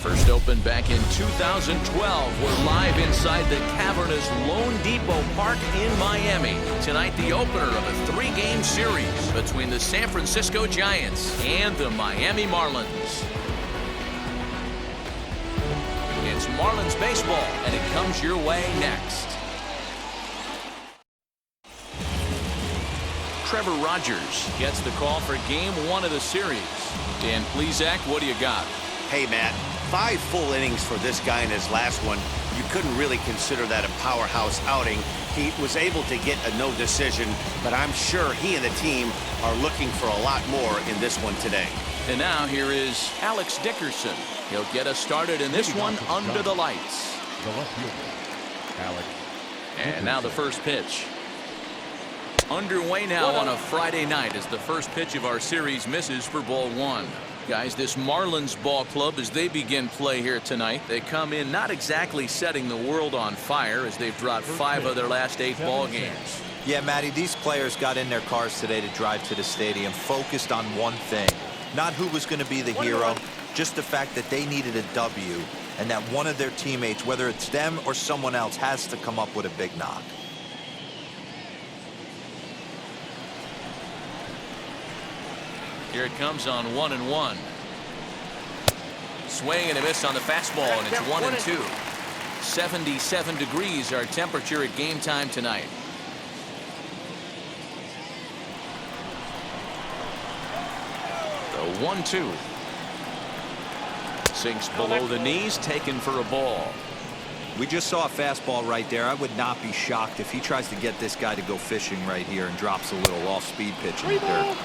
First opened back in 2012. We're live inside the cavernous Lone Depot Park in Miami. Tonight, the opener of a 3-game series between the San Francisco Giants and the Miami Marlins. It's Marlins baseball, and it comes your way next. Trevor Rogers gets the call for Game 1 of the series. Dan Plesac, what do you got? Hey, Matt. 5 full innings for this guy in his last one. You couldn't really consider that a powerhouse outing. He was able to get a no decision, but I'm sure he and the team are looking for a lot more in this one today. And now here is Alex Dickerson. He'll get us started in this one under the lights. The left fielder, Alex. And now the first pitch. Underway now on a Friday night as the first pitch of our series misses for ball 1. Guys, this Marlins ball club, as they begin play here tonight, they come in not exactly setting the world on fire as they've dropped 5 of their last 8 ball games. Yeah, Matty, these players got in their cars today to drive to the stadium focused on one thing. Not who was going to be the hero, just the fact that they needed a W and that one of their teammates, whether it's them or someone else, has to come up with a big knock. Here it comes on 1-1. Swing and a miss on the fastball, and it's 1-2. 77 degrees our temperature at game time tonight. The 1-2. Sinks below the knees, taken for a ball. We just saw a fastball right there. I would not be shocked if he tries to get this guy to go fishing right here and drops a little off-speed pitch in the dirt.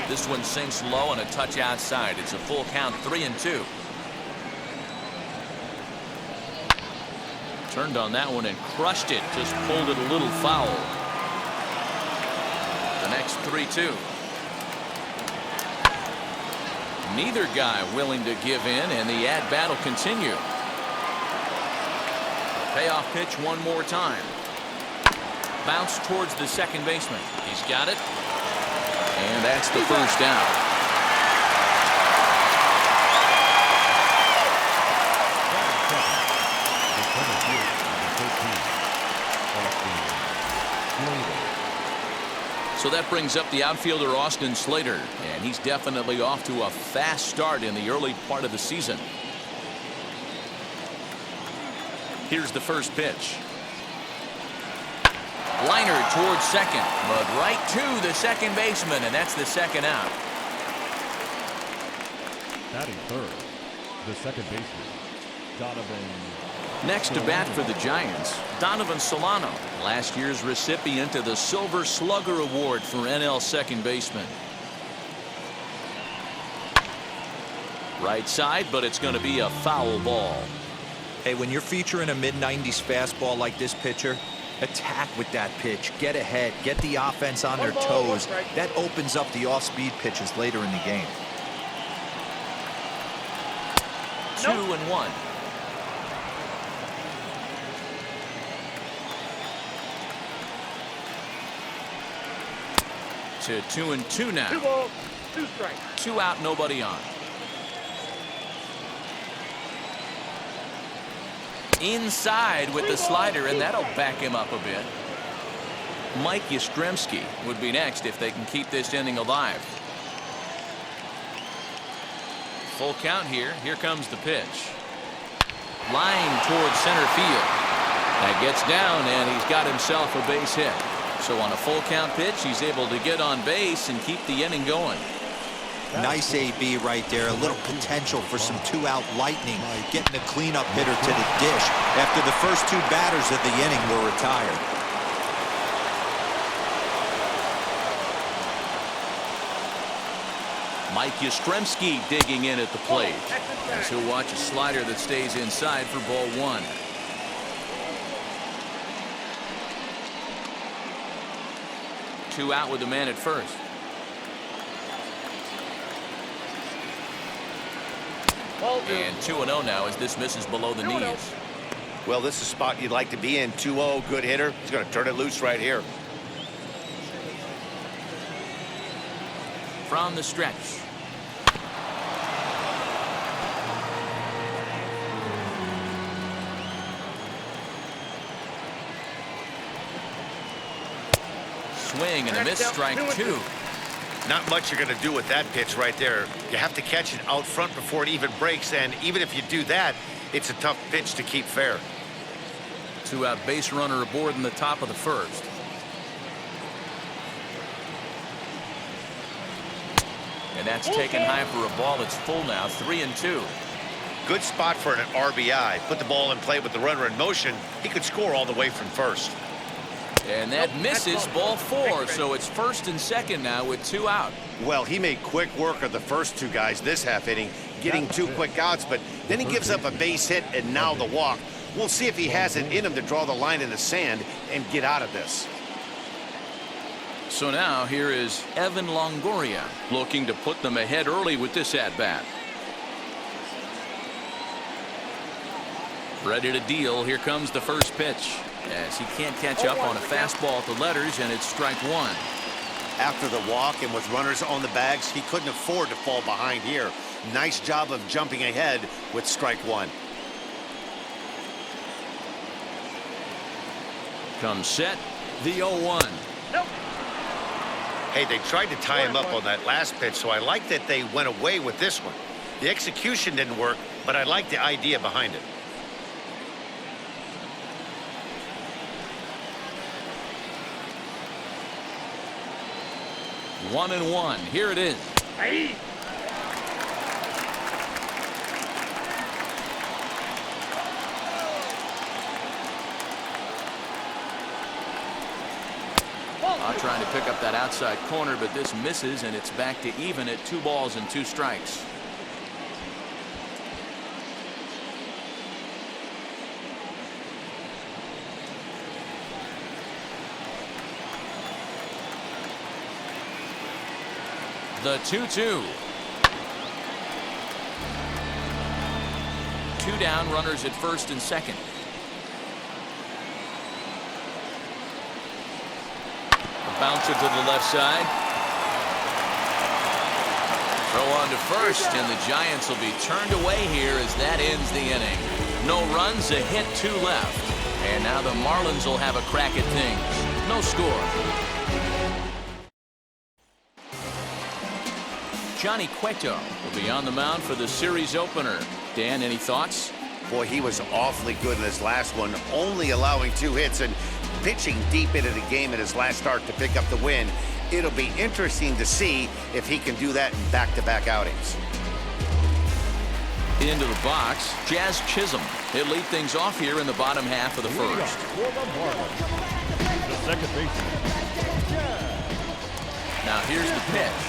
This one sinks low and a touch outside. It's a full count, 3-2. Turned on that one and crushed it. Just pulled it a little foul. The next 3-2. Neither guy willing to give in, and the at-bat will continue. Payoff pitch one more time. Bounce towards the second baseman. He's got it. And that's the first down. So that brings up the outfielder Austin Slater, and he's definitely off to a fast start in the early part of the season. Here's the first pitch. Liner towards second, but right to the second baseman, and that's the second out. Batting third, the second baseman, Donovan. Next to bat for the Giants, Donovan Solano, last year's recipient of the Silver Slugger Award for NL second baseman. Right side, but it's going to be a foul ball. Hey, when you're featuring a mid-90s fastball like this pitcher, attack with that pitch. Get ahead. Get the offense on their toes. That opens up the off-speed pitches later in the game. 2-1. To 2-2 now. 2 balls, 2 strikes. 2 out, nobody on. Inside with the slider, and that'll back him up a bit. Mike Yastrzemski would be next if they can keep this inning alive. Full count here. Here comes the pitch. Line towards center field. That gets down, and he's got himself a base hit. So on a full count pitch, he's able to get on base and keep the inning going. Nice AB right there. A little potential for some 2-out lightning. Getting the cleanup hitter to the dish after the first 2 batters of the inning were retired. Mike Yastrzemski digging in at the plate. As he'll watch a slider that stays inside for ball 1. Two out with the man at first. And 2-0 now as this misses below the knees. Well, this is a spot you'd like to be in. 2-0, good hitter. He's going to turn it loose right here. From the stretch. swing and a miss, strike 2. Not much you're going to do with that pitch right there. You have to catch it out front before it even breaks, and even if you do that, it's a tough pitch to keep fair. 2-out base runner aboard in the top of the first. And that's taken high for a ball. It's full now, 3-2. Good spot for an RBI. Put the ball in play with the runner in motion. He could score all the way from first. And that misses, ball 4. So it's first and second now with 2 out. Well, he made quick work of the first 2 guys this half inning, getting 2 quick outs, but then he gives up a base hit and now the walk. We'll see if he has it in him to draw the line in the sand and get out of this. So now here is Evan Longoria looking to put them ahead early with this at-bat. Ready to deal. Here comes the first pitch. As he can't catch up on a fastball at the letters, and it's strike 1. After the walk and with runners on the bags, he couldn't afford to fall behind here. Nice job of jumping ahead with strike 1. Comes set, the 0-1. Hey, they tried to tie him up on that last pitch, so I like that they went away with this one. The execution didn't work, but I like the idea behind it. One and one. Here it is. Hey. Trying to pick up that outside corner, but this misses, and it's back to even at 2 balls and 2 strikes. The 2-2. 2 down, runners at first and second. Bouncer to the left side. Throw on to first, and the Giants will be turned away here as that ends the inning. No runs, a hit, 2 left. And now the Marlins will have a crack at things. No score. Johnny Cueto will be on the mound for the series opener. Dan, any thoughts? Boy, he was awfully good in his last one, only allowing 2 hits and pitching deep into the game in his last start to pick up the win. It'll be interesting to see if he can do that in back-to-back outings. Into the box, Jazz Chisholm. He'll lead things off here in the bottom half of the first. The second baseman. Now here's the pitch.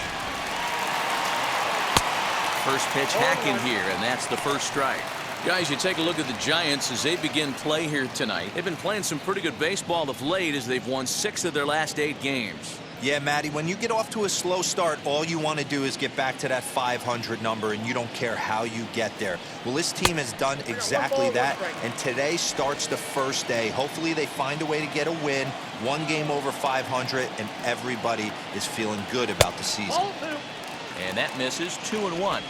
First pitch hacking here, and that's the first strike. Guys, you take a look at the Giants as they begin play here tonight. They've been playing some pretty good baseball of late as they've won 6 of their last 8 games. Yeah, Matty, when you get off to a slow start, all you want to do is get back to that 500 number, and you don't care how you get there. Well, this team has done exactly that, and today starts the first day. Hopefully they find a way to get a win, 1 game over 500, and everybody is feeling good about the season. And that misses, 2-1.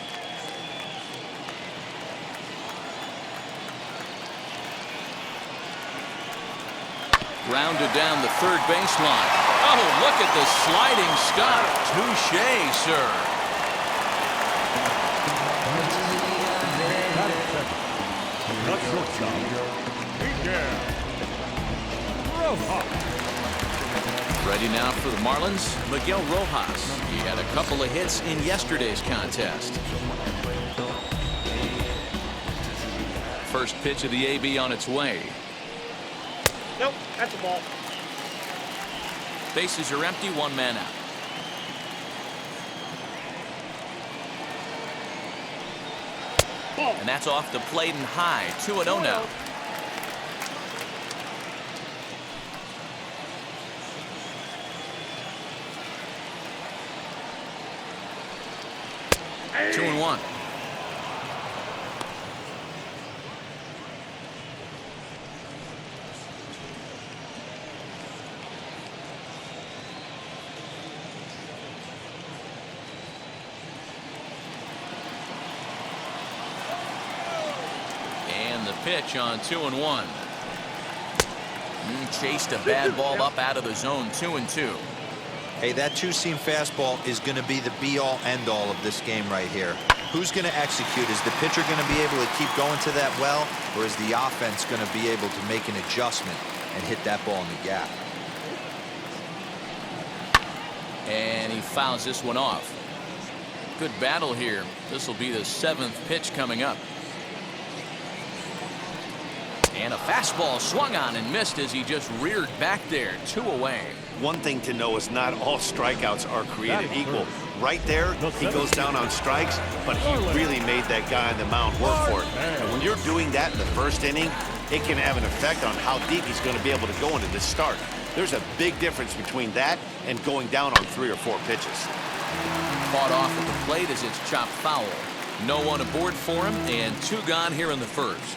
Grounded down the third baseline. Oh, look at the sliding stop. Touché, sir. Ready now for the Marlins, Miguel Rojas. He had a couple of hits in yesterday's contest. First pitch of the AB on its way. Nope, that's a ball. Bases are empty, 1 man out. Ball. And that's off the plate and high. 2-0 now. Hey. 2-1. Pitch on 2-1. Chased a bad ball up out of the zone. 2-2. Hey, that two-seam fastball is going to be the be-all, end-all of this game right here. Who's going to execute? Is the pitcher going to be able to keep going to that well, or is the offense going to be able to make an adjustment and hit that ball in the gap? And he fouls this one off. Good battle here. This will be the 7th pitch coming up. And a fastball swung on and missed as he just reared back there. 2 away. One thing to know is not all strikeouts are created equal. Right there, he goes down on strikes, but he really made that guy on the mound work for it. And when you're doing that in the first inning, it can have an effect on how deep he's going to be able to go into this start. There's a big difference between that and going down on 3 or 4 pitches. Fought off at the plate as it's chopped foul. No one aboard for him, and 2 gone here in the first.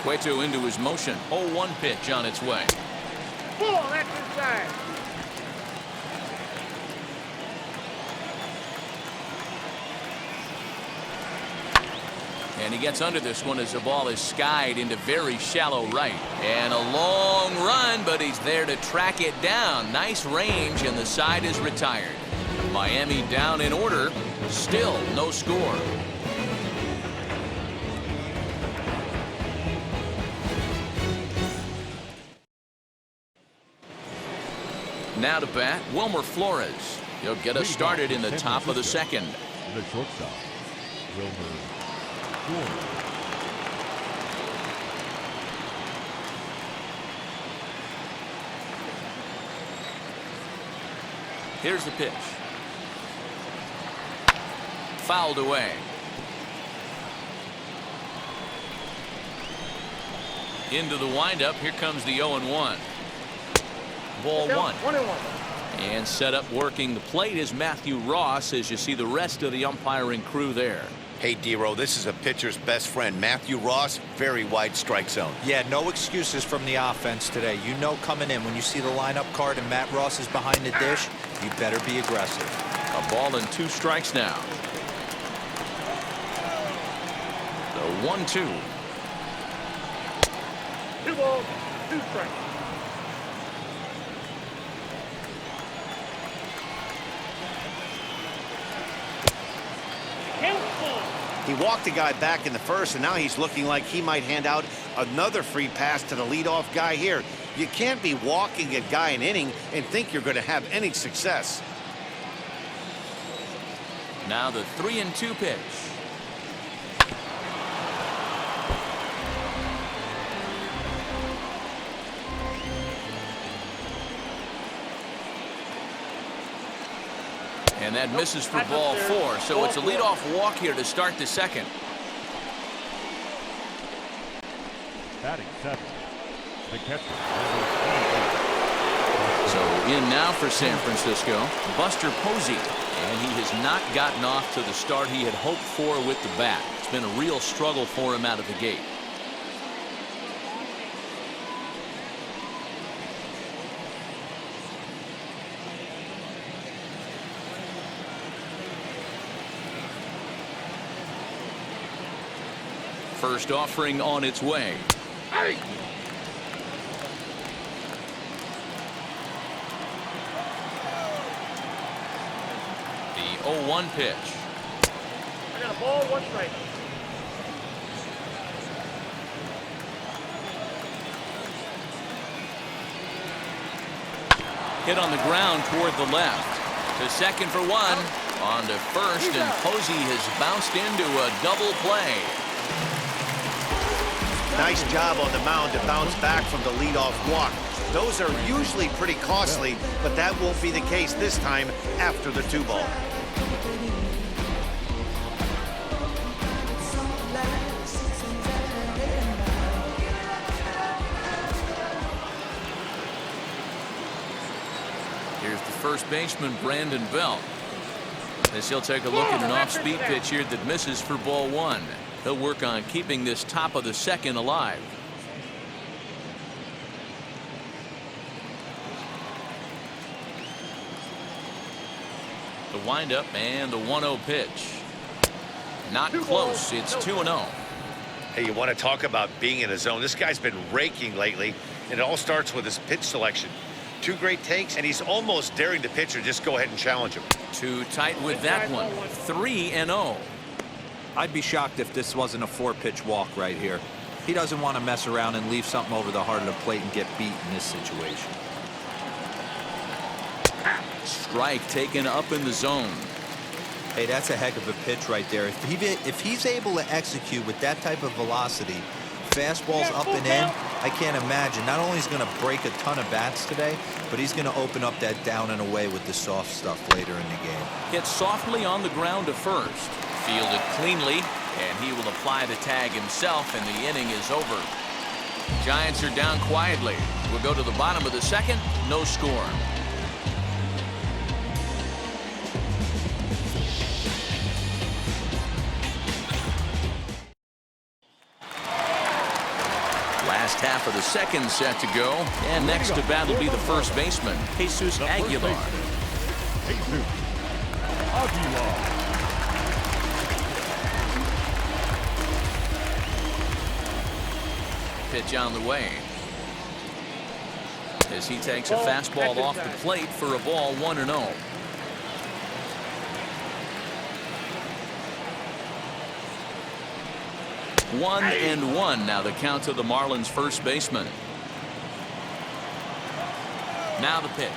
Cueto into his motion. 0-1 pitch on its way. Ball, that's inside. And he gets under this one as the ball is skied into very shallow right. And a long run, but he's there to track it down. Nice range, and the side is retired. Miami down in order. Still no score. Now to bat, Wilmer Flores. He'll get us started in the top of the second. The shortstop, Wilmer Flores. Here's the pitch. Fouled away. Into the windup. Here comes the 0-1. Ball 1. 1-1. And set up working the plate is Matthew Ross as you see the rest of the umpiring crew there. Hey, D-Row, this is a pitcher's best friend. Matthew Ross, very wide strike zone. Yeah, no excuses from the offense today. You know coming in when you see the lineup card and Matt Ross is behind the dish, you better be aggressive. A ball and 2 strikes now. The 1-2. 2 balls, 2 strikes. He walked the guy back in the first, and now he's looking like he might hand out another free pass to the leadoff guy here. You can't be walking a guy an inning and think you're going to have any success. Now the 3-2 pitch. And that misses for ball 4, so it's a leadoff walk here to start the second. Batting 7, the catcher. So in now for San Francisco, Buster Posey. And he has not gotten off to the start he had hoped for with the bat. It's been a real struggle for him out of the gate. First offering on its way. Hey! The 0-1 pitch. I got a ball, 1 strike. Hit on the ground toward the left. To second for 1. On to first, and Posey has bounced into a double play. Nice job on the mound to bounce back from the leadoff walk. Those are usually pretty costly, but that won't be the case this time after the 2-ball. Here's the first baseman, Brandon Belt. As he'll take a look at an off-speed pitch here that misses for ball 1. He'll work on keeping this top of the second alive. The windup and the 1-0 pitch. Not close. It's 2-0. Hey, you want to talk about being in a zone? This guy's been raking lately, and it all starts with his pitch selection. 2 great takes, and he's almost daring the pitcher just go ahead and challenge him. Too tight with that one. 3-0. I'd be shocked if this wasn't a 4-pitch walk right here. He doesn't want to mess around and leave something over the heart of the plate and get beat in this situation. Strike taken up in the zone. Hey, that's a heck of a pitch right there. If he's able to execute with that type of velocity, fastballs up and in, I can't imagine. Not only is he going to break a ton of bats today, but he's going to open up that down and away with the soft stuff later in the game. Hit softly on the ground to first. Fielded cleanly, and he will apply the tag himself, and the inning is over. Giants are down quietly. We'll go to the bottom of the second. No score. Last half of the second set to go, and next to bat will be the first baseman, Jesus Aguilar. Jesus Aguilar. Pitch on the way as he takes a fastball off the plate for a ball. 1-0. One and one now the count to the Marlins first baseman. Now the pitch.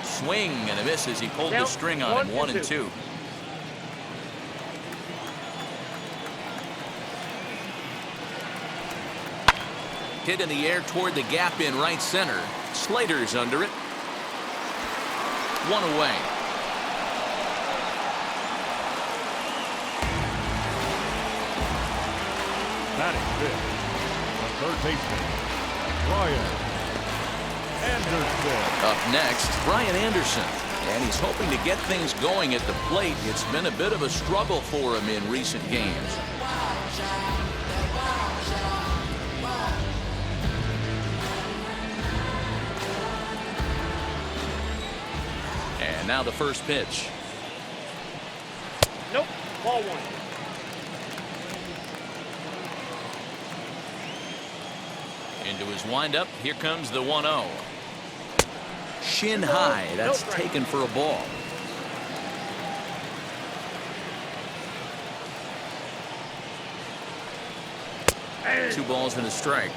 Swing and a miss as he pulled the string on him. 1-2. Hit in the air toward the gap in right center. Slater's under it. 1 away. Batting fifth, the third baseman, Brian Anderson. Up next, Brian Anderson. And he's hoping to get things going at the plate. It's been a bit of a struggle for him in recent games. And now the first pitch. Nope. Ball 1. Into his windup. Here comes the 1-0. Shin high. That's taken for a ball. Two balls and a strike.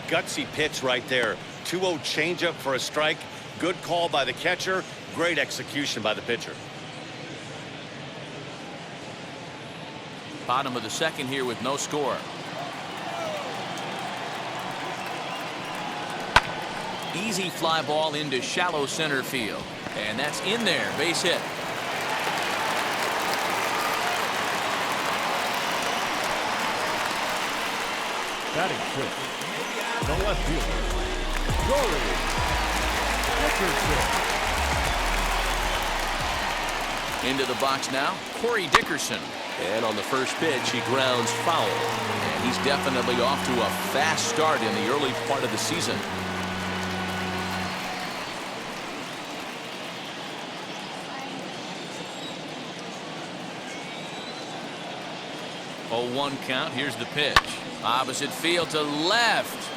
Gutsy pitch right there. 2-0 changeup for a strike. Good call by the catcher. Great execution by the pitcher. Bottom of the second here with no score. Easy fly ball into shallow center field. And that's in there. Base hit. Batting sixth, the left fielder, Corey Dickerson. Into the box now, Corey Dickerson. And on the first pitch, he grounds foul. And he's definitely off to a fast start in the early part of the season. Oh, 1 count. Here's the pitch. Opposite field to left.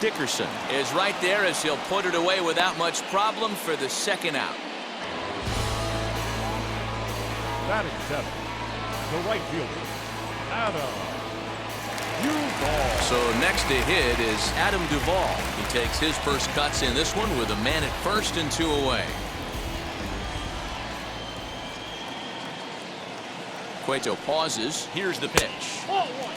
Dickerson is right there as he'll put it away without much problem for the second out. Batting seventh, the right fielder, Adam Duvall. So next to hit is Adam Duvall. He takes his first cuts in this one with a man at first and 2 away. Cueto pauses. Here's the pitch. Ball 1.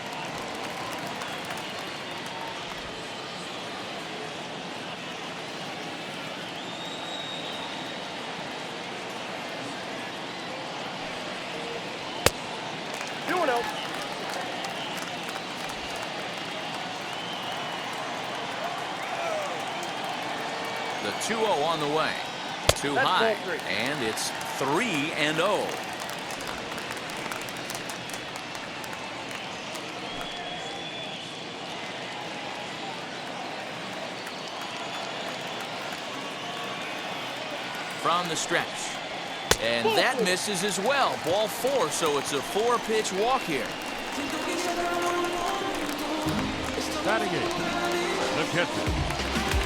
The 2-0 on the way. Too high. And it's 3-0. From the stretch. And that misses as well. Ball 4, so it's a 4-pitch walk here. Batting in, the catcher,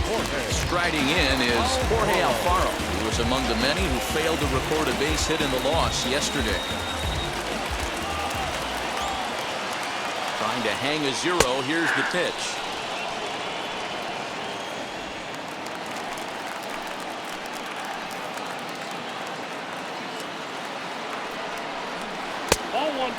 Jorge. Striding in is Jorge Alfaro, who was among the many who failed to record a base hit in the loss yesterday. Trying to hang a 0. Here's the pitch. Ball 1.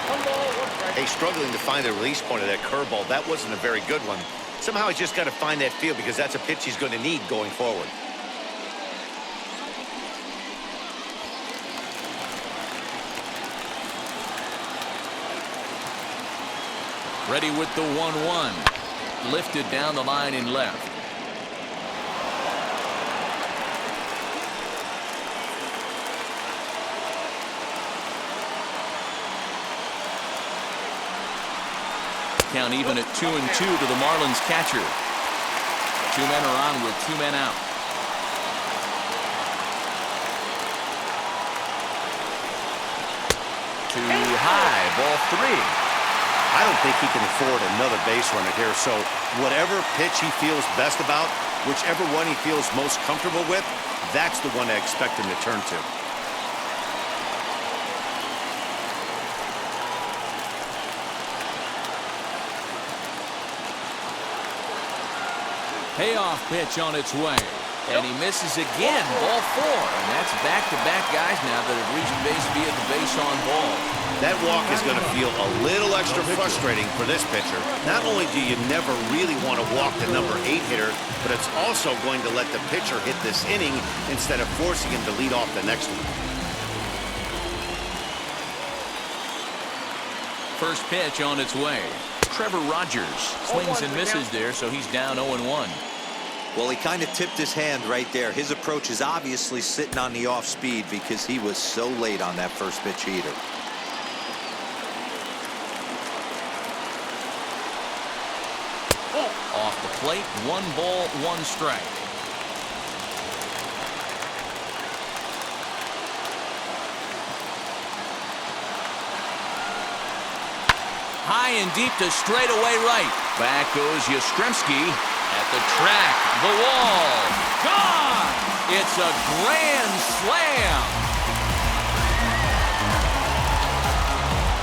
1 ball, 1 strike. Hey, struggling to find the release point of that curveball. That wasn't a very good one. Somehow he's just got to find that feel because that's a pitch he's going to need going forward. Ready with the 1-1. Lifted down the line in left. Count even at 2-2 to the Marlins catcher. 2 men are on with 2 men out. Too high. Ball 3. I don't think he can afford another base runner here, so whatever pitch he feels best about, whichever one he feels most comfortable with, that's the one I expect him to turn to. Payoff pitch on its way. And he misses again. Ball 4. And that's back-to-back guys now that have reached base via the base on ball. That walk is going to feel a little extra frustrating for this pitcher. Not only do you never really want to walk the number 8 hitter, but it's also going to let the pitcher hit this inning instead of forcing him to lead off the next one. First pitch on its way. Trevor Rogers swings and misses there, so he's down 0-1. Well, he kind of tipped his hand right there. His approach is obviously sitting on the off speed because he was so late on that first pitch heater. Off the plate, 1 ball, 1 strike. High and deep to straightaway right. Back goes Yastrzemski at the track. The wall. Gone! It's a grand slam.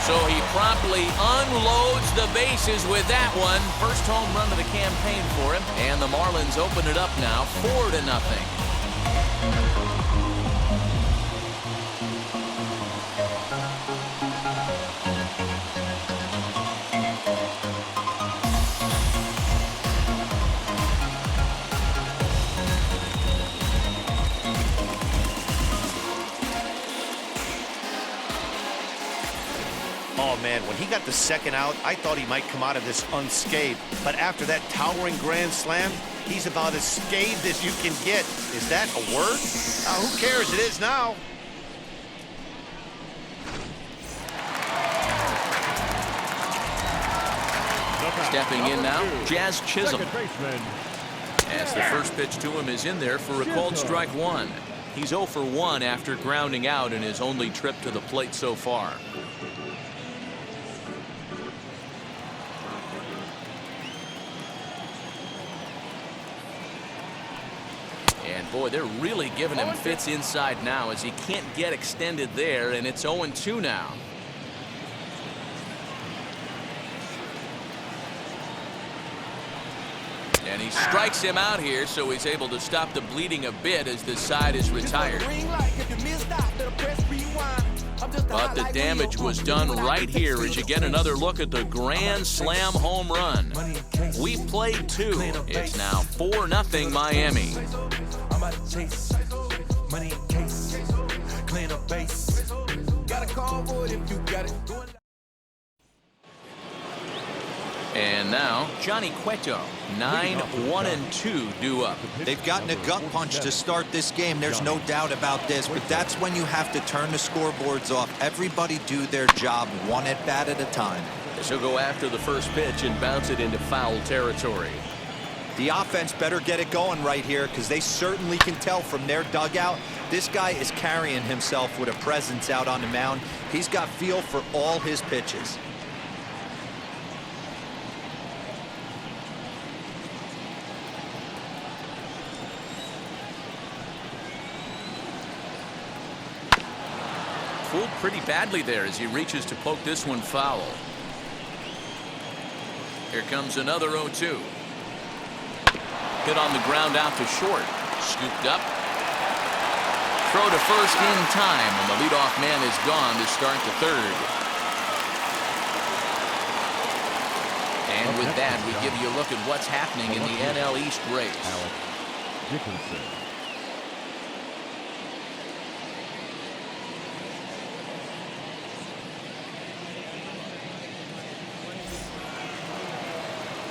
So he promptly unloads the bases with that one. First home run of the campaign for him. And the Marlins open it up now 4-0. Oh, man, when he got the second out, I thought he might come out of this unscathed. But after that towering grand slam, he's about as scathed as you can get. Is that a word? Who cares? It is now. Stepping in now, Jazz Chisholm. Second baseman, As the first pitch to him is in there for a called strike 1. He's 0 for 1 after grounding out in his only trip to the plate so far. And boy, they're really giving him fits inside now as he can't get extended there, and it's 0-2 now. And he strikes him out here, so he's able to stop the bleeding a bit as the side is retired. But the damage was done right here as you get another look at the grand slam home run. We played 2. It's now 4-0 Miami. And now Johnny Cueto, 9-1-2 due up. They've gotten a gut punch to start this game. There's no doubt about this, but that's when you have to turn the scoreboards off. Everybody do their job 1 at-bat at a time. He'll go after the first pitch and bounce it into foul territory. The offense better get it going right here, because they certainly can tell from their dugout this guy is carrying himself with a presence out on the mound. He's got feel for all his pitches. Fooled pretty badly there as he reaches to poke this one foul. Here comes another 0-2. Hit on the ground out to short. Scooped up. Throw to first in time, and the leadoff man is gone to start the third. And with that, we give you a look at what's happening in the NL East race. Dickinson.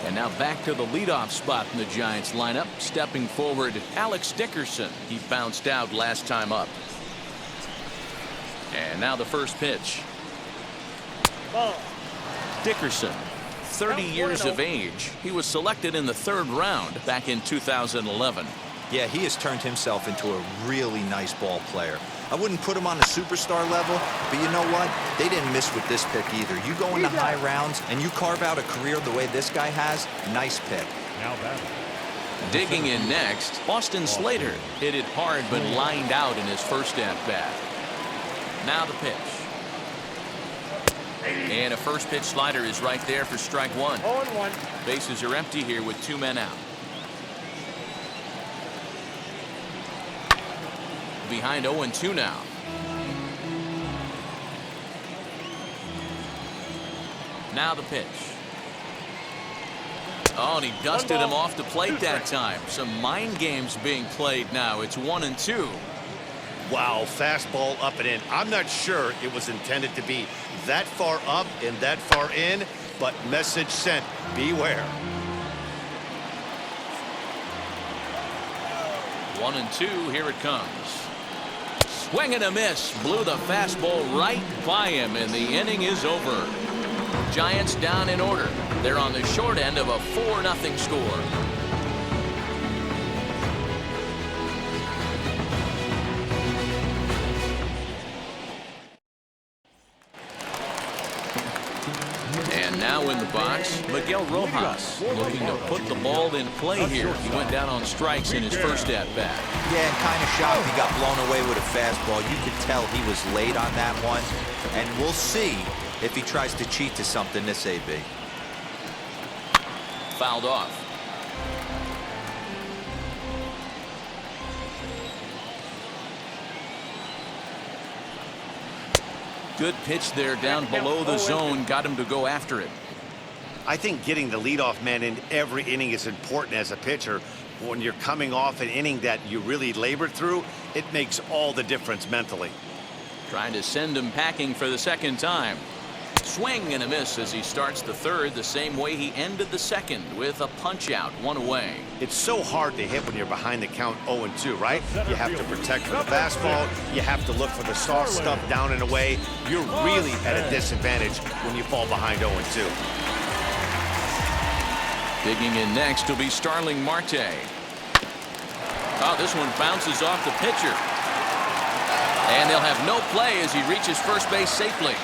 And now back to the leadoff spot in the Giants lineup. Stepping forward, Alex Dickerson. He bounced out last time up. And now the first pitch. Ball. Dickerson, 30 years of age. He was selected in the 3rd round back in 2011. Yeah, he has turned himself into a really nice ball player. I wouldn't put him on a superstar level, but you know what? They didn't miss with this pick either. You go into high rounds and you carve out a career the way this guy has, nice pick. Now batting. Digging in next, Austin Slater hit it hard but lined out in his first at-bat. Now the pitch. And a first pitch slider is right there for strike 1. 0-1. Bases are empty here with 2 men out. Behind 0-2 now. Now the pitch. Oh, and he dusted him off the plate that time. Some mind games being played now. It's 1-2. Wow, fastball up and in. I'm not sure it was intended to be that far up and that far in, but message sent. Beware. 1-2. Here it comes. Swing and a miss. Blew the fastball right by him, and the inning is over. Giants down in order. They're on the short end of a 4-0 score. And now in the box, Miguel Rojas looking to put the ball in play here. He went down on strikes in his first at-bat. Yeah, kind of shocked he got blown away with a fastball. You could tell he was late on that one. And we'll see if he tries to cheat to something this AB. Fouled off. Good pitch there down below the zone. Got him to go after it. I think getting the leadoff man in every inning is important as a pitcher. When you're coming off an inning that you really labored through, it makes all the difference mentally. Trying to send him packing for the second time. Swing and a miss as he starts the third the same way he ended the second, with a punch out, 1 away. It's so hard to hit when you're behind the count 0-2, right? You have to protect from the fastball. You have to look for the soft stuff down and away. You're really at a disadvantage when you fall behind 0-2. Digging in next will be Starling Marte. Oh, this one bounces off the pitcher. And they'll have no play as he reaches first base safely.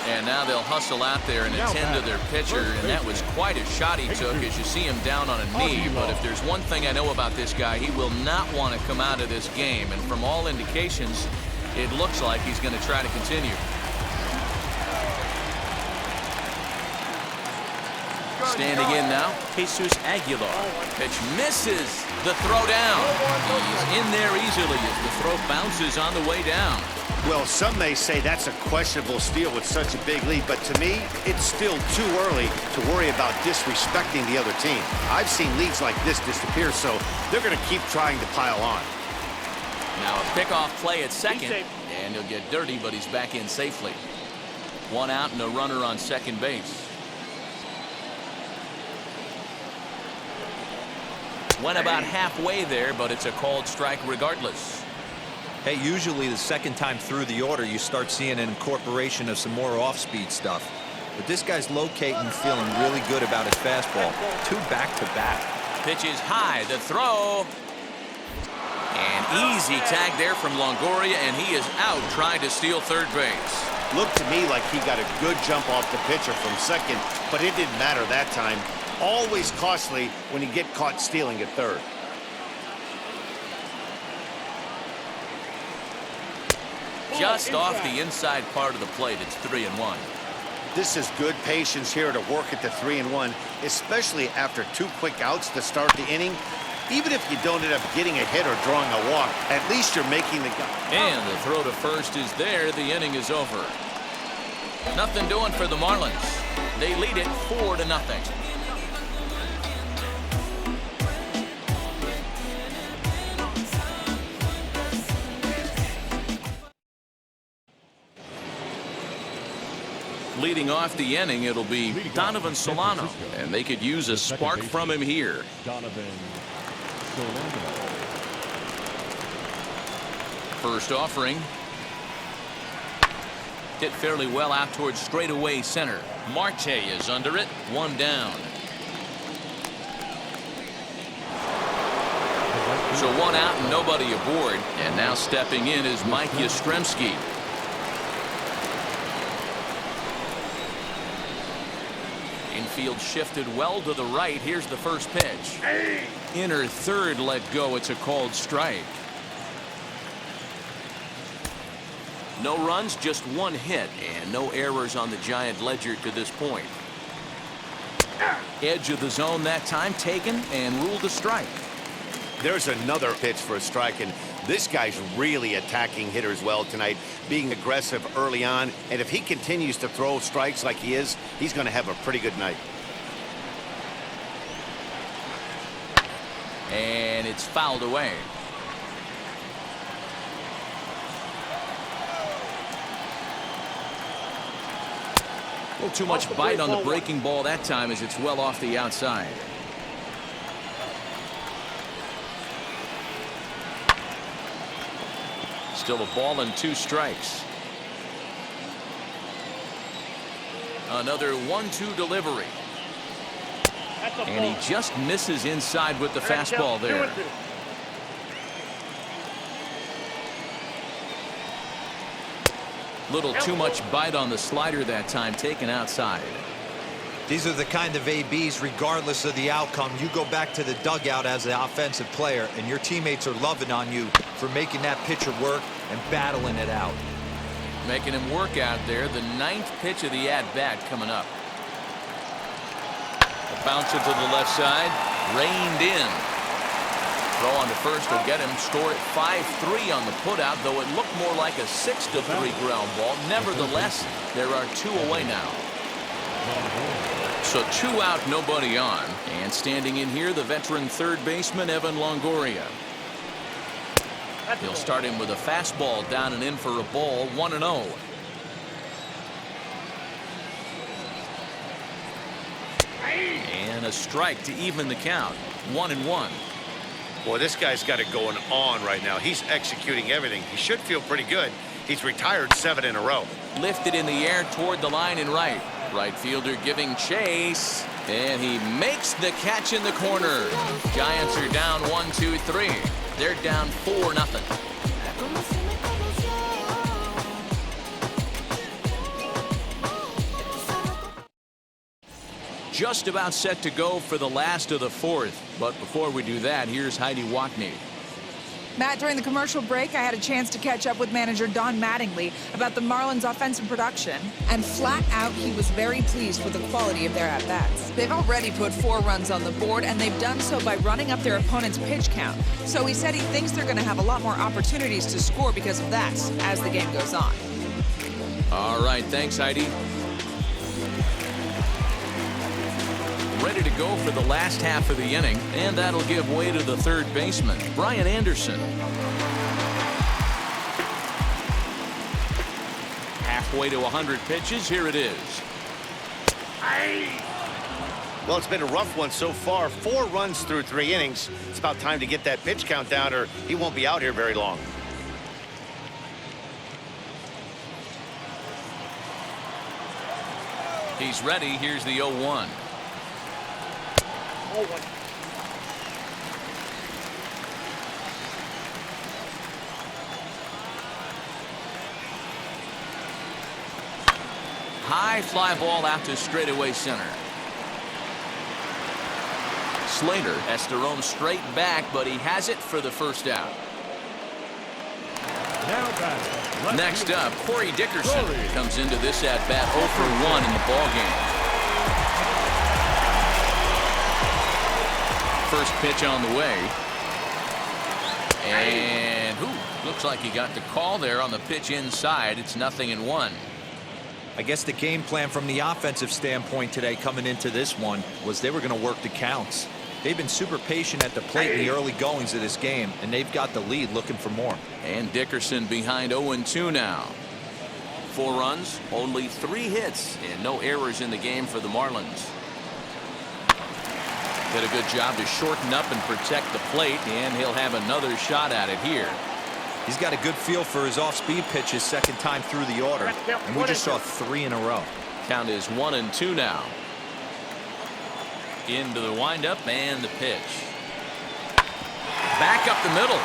And now they'll hustle out there and attend to their pitcher, and that was quite a shot he took as you see him down on a knee. But if there's one thing I know about this guy, he will not want to come out of this game. And from all indications, it looks like he's going to try to continue. Standing in now, Jesus Aguilar. Pitch misses. The throw down. He's in there easily as the throw bounces on the way down. Well, some may say that's a questionable steal with such a big lead, but to me, it's still too early to worry about disrespecting the other team. I've seen leads like this disappear, so they're going to keep trying to pile on. Now a pickoff play at second, and he'll get dirty, but he's back in safely. 1 out and a runner on second base. Went about halfway there, but it's a called strike regardless. Hey, usually the second time through the order, you start seeing an incorporation of some more off-speed stuff. But this guy's locating, feeling really good about his fastball. 2 back-to-back. Pitch is high. The throw. An easy tag there from Longoria, and he is out trying to steal third base. Looked to me like he got a good jump off the pitcher from second, but it didn't matter that time. Always costly when you get caught stealing at third. Just off the inside part of the plate. It's 3-1. This is good patience here to work at the 3-1, especially after 2 quick outs to start the inning. Even if you don't end up getting a hit or drawing a walk, at least you're making the... And the throw to first is there. The inning is over. Nothing doing for the Marlins. They lead it 4-0. Leading off the inning, it'll be Donovan Solano, and they could use a spark from him here. Donovan Solano. First offering. Hit fairly well out towards straightaway center. Marte is under it. 1 down. So 1 out and nobody aboard. And now stepping in is Mike Yastrzemski. Infield shifted well to the right. Here's the first pitch. Inner third let go. It's a called strike. No runs, just 1 hit, and no errors on the Giant ledger to this point. Edge of the zone that time taken and ruled a strike. There's another pitch for a strike, and this guy's really attacking hitters well tonight, being aggressive early on, and if he continues to throw strikes like he is, he's going to have a pretty good night. And it's fouled away. A little too much bite on the breaking ball that time as it's well off the outside. Still a ball and 2 strikes. Another 1-2 delivery. And he just misses inside with the fastball there. Little too much bite on the slider that time, taken outside. These are the kind of ABs, regardless of the outcome. You go back to the dugout as an offensive player, and your teammates are loving on you for making that pitcher work and battling it out. Making him work out there. The 9th pitch of the at-bat coming up. A bouncer to the left side. Reined in. Throw on to first will get him. Score at 5-3 on the putout, though it looked more like a 6-3 ground ball. Nevertheless, there are 2 away now. So 2 out, nobody on. And standing in here, the veteran third baseman, Evan Longoria. He'll start him with a fastball down and in for a ball. 1-0. And a strike to even the count. 1-1. Boy, this guy's got it going on right now. He's executing everything. He should feel pretty good. He's retired 7 in a row. Lifted in the air toward the line and right. Right fielder giving chase. And he makes the catch in the corner. Giants are down 1-2-3. They're down 4-0. Just about set to go for the last of the 4th. But before we do that, here's Heidi Watney. Matt, during the commercial break, I had a chance to catch up with manager Don Mattingly about the Marlins' offensive production. And flat out, he was very pleased with the quality of their at-bats. They've already put 4 runs on the board, and they've done so by running up their opponent's pitch count. So he said he thinks they're going to have a lot more opportunities to score because of that as the game goes on. All right, thanks, Heidi. Ready to go for the last half of the inning, and that'll give way to the third baseman, Brian Anderson. Halfway to 100 pitches, here it is. Well, it's been a rough one so far. 4 runs through 3 innings. It's about time to get that pitch count down, or he won't be out here very long. He's ready. Here's the 0-1. High fly ball out to straightaway center. Slater has to roam straight back, but he has it for the first out. Next up, Corey Dickerson comes into this at-bat 0 for 1 in the ballgame. First pitch on the way. And looks like he got the call there on the pitch inside. It's 0-1. I guess the game plan from the offensive standpoint today coming into this one was they were going to work the counts. They've been super patient at the plate in the early goings of this game, and they've got the lead looking for more. And Dickerson behind 0-2 now. 4 runs, only 3 hits, and no errors in the game for the Marlins. Did a good job to shorten up and protect the plate, and he'll have another shot at it here. He's got a good feel for his off-speed pitches second time through the order, and we just saw 3 in a row. Count is 1-2 now. Into the windup and the pitch. Back up the middle.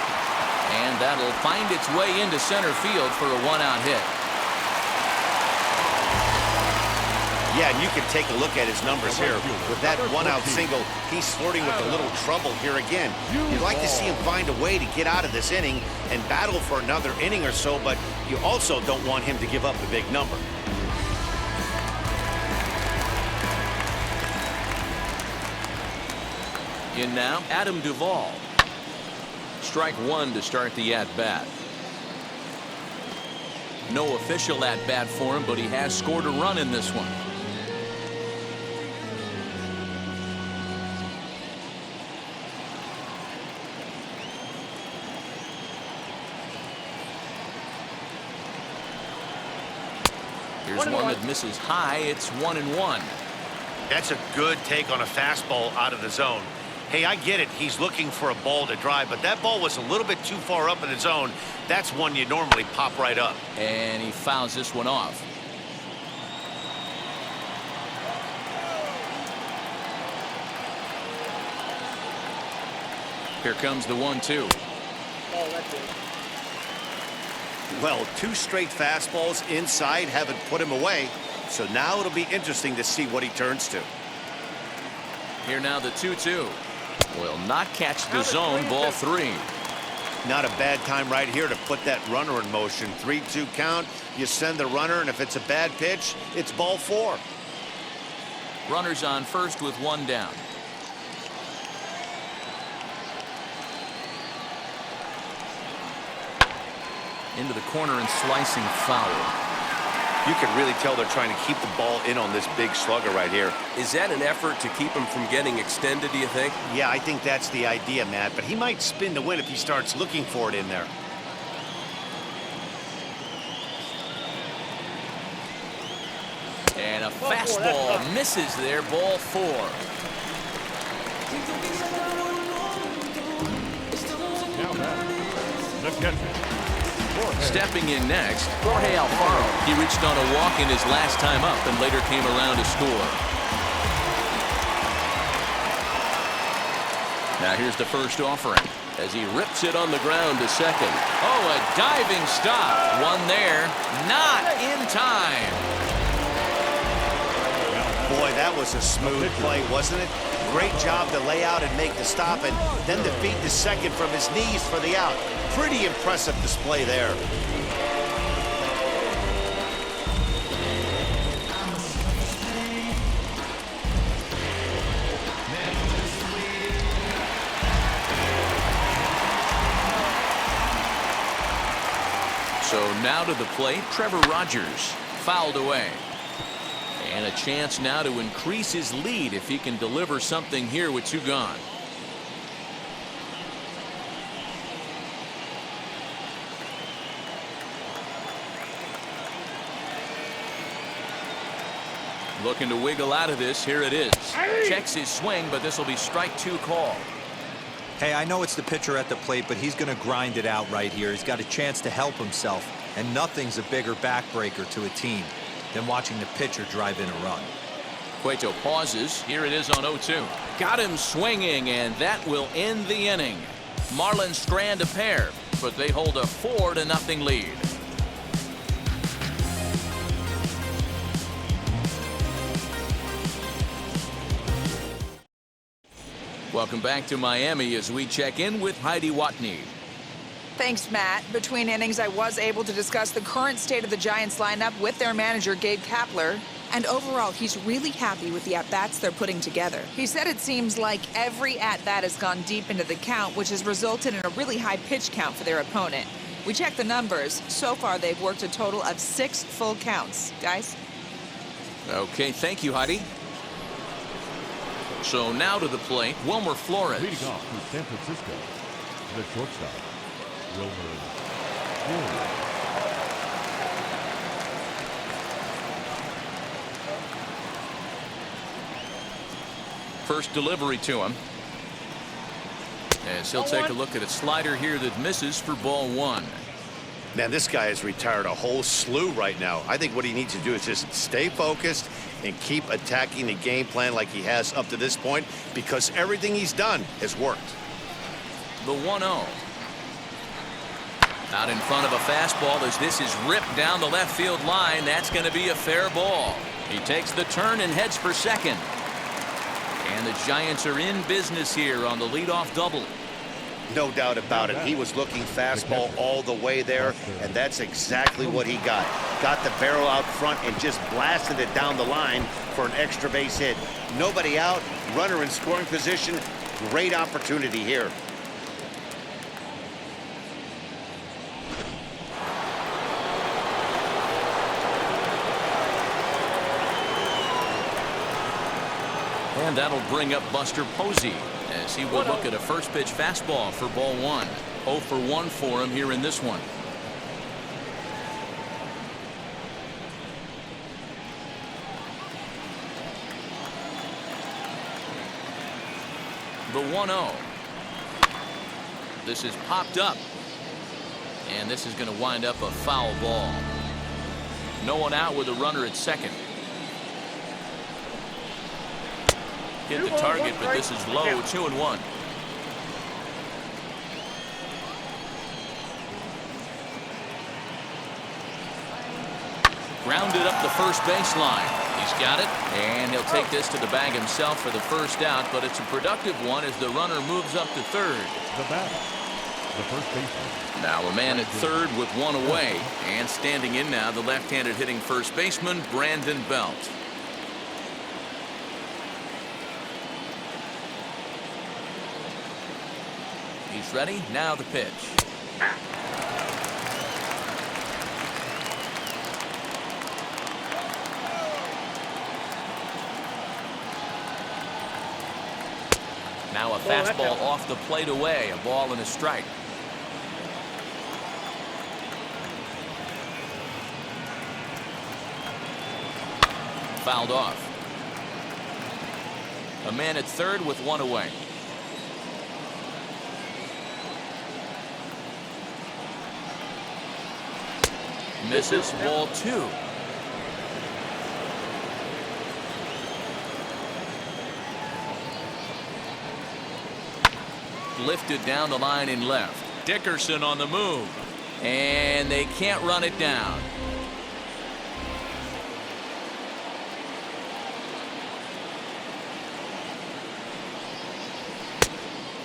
And that'll find its way into center field for a 1-out hit. Yeah, and you can take a look at his numbers here. With that 1-out single, he's flirting with a little trouble here again. You'd like to see him find a way to get out of this inning and battle for another inning or so, but you also don't want him to give up a big number. In now, Adam Duvall. Strike 1 to start the at-bat. No official at-bat for him, but he has scored a run in this one. Here's one that misses high. It's 1-1. That's a good take on a fastball out of the zone. Hey, I get it. He's looking for a ball to drive, but that ball was a little bit too far up in the zone. That's one you normally pop right up. And he fouls this one off. Here comes the 1-2. Oh, that's it. Well, 2 straight fastballs inside haven't put him away. So now it'll be interesting to see what he turns to. Here now the 2-2. Will not catch the zone. Ball 3. Not a bad time right here to put that runner in motion. 3-2 count. You send the runner, and if it's a bad pitch, it's ball 4. Runners on first with 1 down. Into the corner and slicing foul. You can really tell they're trying to keep the ball in on this big slugger right here. Is that an effort to keep him from getting extended, do you think? Yeah, I think that's the idea, Matt, but he might spin to win if he starts looking for it in there. And a fastball misses there. Ball 4. Now back, the catcher. Stepping in next, Jorge Alfaro. He reached on a walk in his last time up and later came around to score. Now here's the first offering as he rips it on the ground to second. Oh, a diving stop. One there. Not in time. Boy, that was a smooth play, wasn't it? Great job to lay out and make the stop, and then to feed the second from his knees for the out. Pretty impressive display there. So now to the plate, Trevor Rogers. Fouled away. And a chance now to increase his lead if he can deliver something here with 2 gone. Looking to wiggle out of this. Here it is. Checks his swing, but this will be strike 2 call. Hey, I know it's the pitcher at the plate, but he's going to grind it out right here. He's got a chance to help himself, and nothing's a bigger backbreaker to a team than watching the pitcher drive in a run. Cueto pauses. Here it is on 0-2. Got him swinging, and that will end the inning. Marlins strand a pair, but they hold a 4-0 lead. Welcome back to Miami as we check in with Heidi Watney. Thanks, Matt. Between innings, I was able to discuss the current state of the Giants lineup with their manager, Gabe Kapler. And overall, he's really happy with the at-bats they're putting together. He said it seems like every at-bat has gone deep into the count, which has resulted in a really high pitch count for their opponent. We checked the numbers. So far, they've worked a total of 6 full counts. Guys? Okay, thank you, Heidi. So now to the plate, Wilmer Flores. Leading off from San Francisco, the shortstop, Wilmer Flores. First delivery to him. As he'll take a look at a slider here that misses for ball 1. Man, this guy has retired a whole slew right now. I think what he needs to do is just stay focused and keep attacking the game plan like he has up to this point, because everything he's done has worked. The 1-0. Out in front of a fastball as this is ripped down the left field line. That's going to be a fair ball. He takes the turn and heads for second. And the Giants are in business here on the leadoff double. No doubt about it. He was looking fastball all the way there, and that's exactly what he got. Got the barrel out front and just blasted it down the line for an extra base hit. Nobody out, runner in scoring position. Great opportunity here. And that'll bring up Buster Posey as he will look at a first pitch fastball for ball 1. 0 for 1 for him here in this one. The 1-0. This is popped up. And this is going to wind up a foul ball. No one out with a runner at second. Hit the target, but this is low. 2-1. Grounded up the first baseline. He's got it, and he'll take this to the bag himself for the first out, but it's a productive one as the runner moves up to third. The batter, the first baseman. Now a man at third with one away, and standing in now the left-handed hitting first baseman, Brandon Belt. He's ready. Now the pitch. Now a fastball off the plate away. A ball and a strike. Fouled off. A man at third with one away. Misses. Ball 2. Lifted down the line in left. Dickerson on the move. And they can't run it down.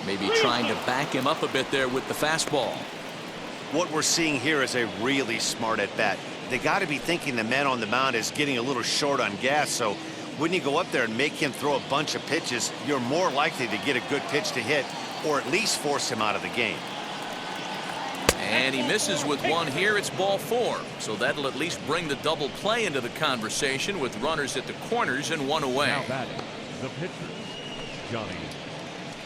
Maybe trying to back him up a bit there with the fastball. What we're seeing here is a really smart at-bat. They got to be thinking the man on the mound is getting a little short on gas, so when you go up there and make him throw a bunch of pitches, you're more likely to get a good pitch to hit or at least force him out of the game. And he misses with one here. It's ball 4. So that'll at least bring the double play into the conversation with runners at the corners and one away. Now batting, the pitcher, Johnny.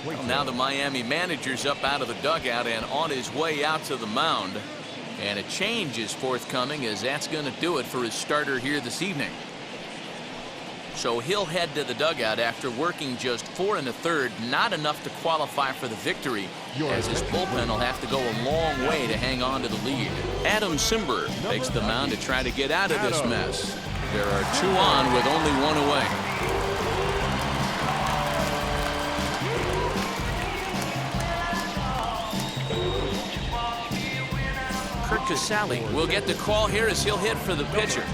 Well, now the Miami manager's up out of the dugout and on his way out to the mound. And a change is forthcoming as that's going to do it for his starter here this evening. So he'll head to the dugout after working just 4 1/3, not enough to qualify for the victory, as his bullpen will have to go a long way to hang on to the lead. Adam Simber takes the mound to try to get out of this mess. There are 2 on with only 1 away. Kurt Casale will get the call here as he'll hit for the pitcher.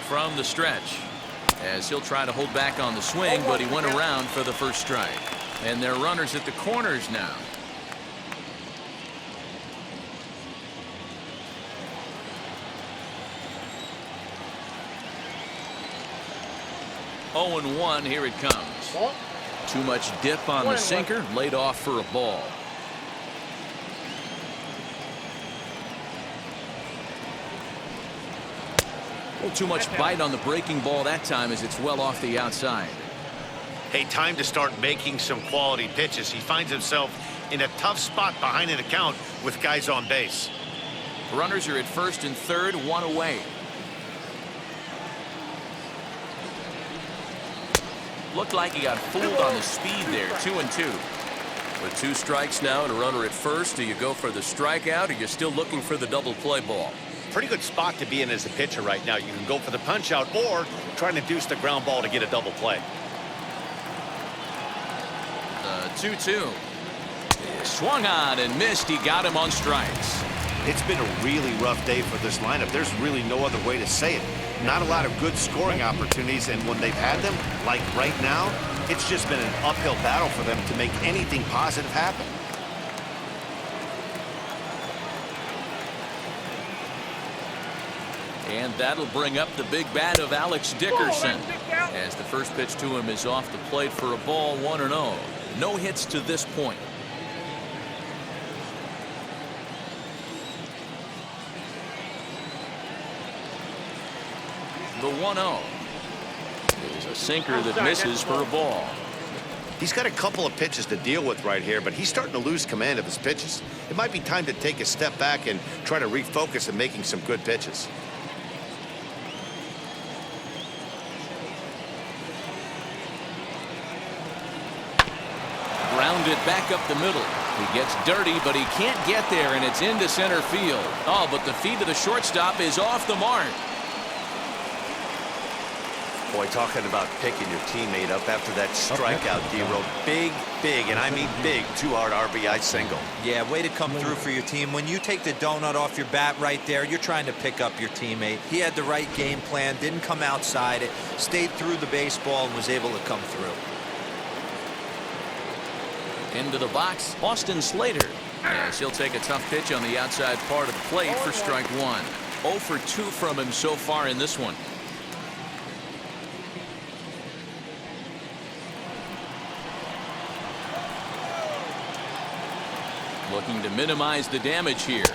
from the stretch. As he'll try to hold back on the swing, but he went around for the first strike. And they're runners at the corners now. Oh, 0-1, here it comes. Too much dip on the sinker, laid off for a ball. Well, too much bite on the breaking ball that time as it's well off the outside. Hey, time to start making some quality pitches. He finds himself in a tough spot behind an account with guys on base. Runners are at first and third, one away. Looked like he got fooled on the speed there. 2-2. With 2 strikes now and a runner at first, do you go for the strikeout or you're still looking for the double play ball? Pretty good spot to be in as a pitcher right now. You can go for the punch out or try to induce the ground ball to get a double play. 2-2. Swung on and missed. He got him on strikes. It's been a really rough day for this lineup. There's really no other way to say it. Not a lot of good scoring opportunities, and when they've had them, like right now, it's just been an uphill battle for them to make anything positive happen. And that'll bring up the big bat of Alex Dickerson. As the first pitch to him is off the plate for a ball, 1-0. No hits to this point. The 1-0 is a sinker that misses for a ball. He's got a couple of pitches to deal with right here, but he's starting to lose command of his pitches. It might be time to take a step back and try to refocus on making some good pitches. Grounded back up the middle. He gets dirty, but he can't get there, and it's into center field. Oh, but the feed to the shortstop is off the mark. Boy, talking about picking your teammate up after that strikeout, D-Roll. Big, and I mean big, 2-hard RBI single. Yeah, way to come through for your team. When you take the donut off your bat right there, you're trying to pick up your teammate. He had the right game plan, didn't come outside it, stayed through the baseball, and was able to come through. Into the box, Austin Slater. Yes, he'll take a tough pitch on the outside part of the plate for strike 1. 0 for 2 from him so far in this one. Looking to minimize the damage here.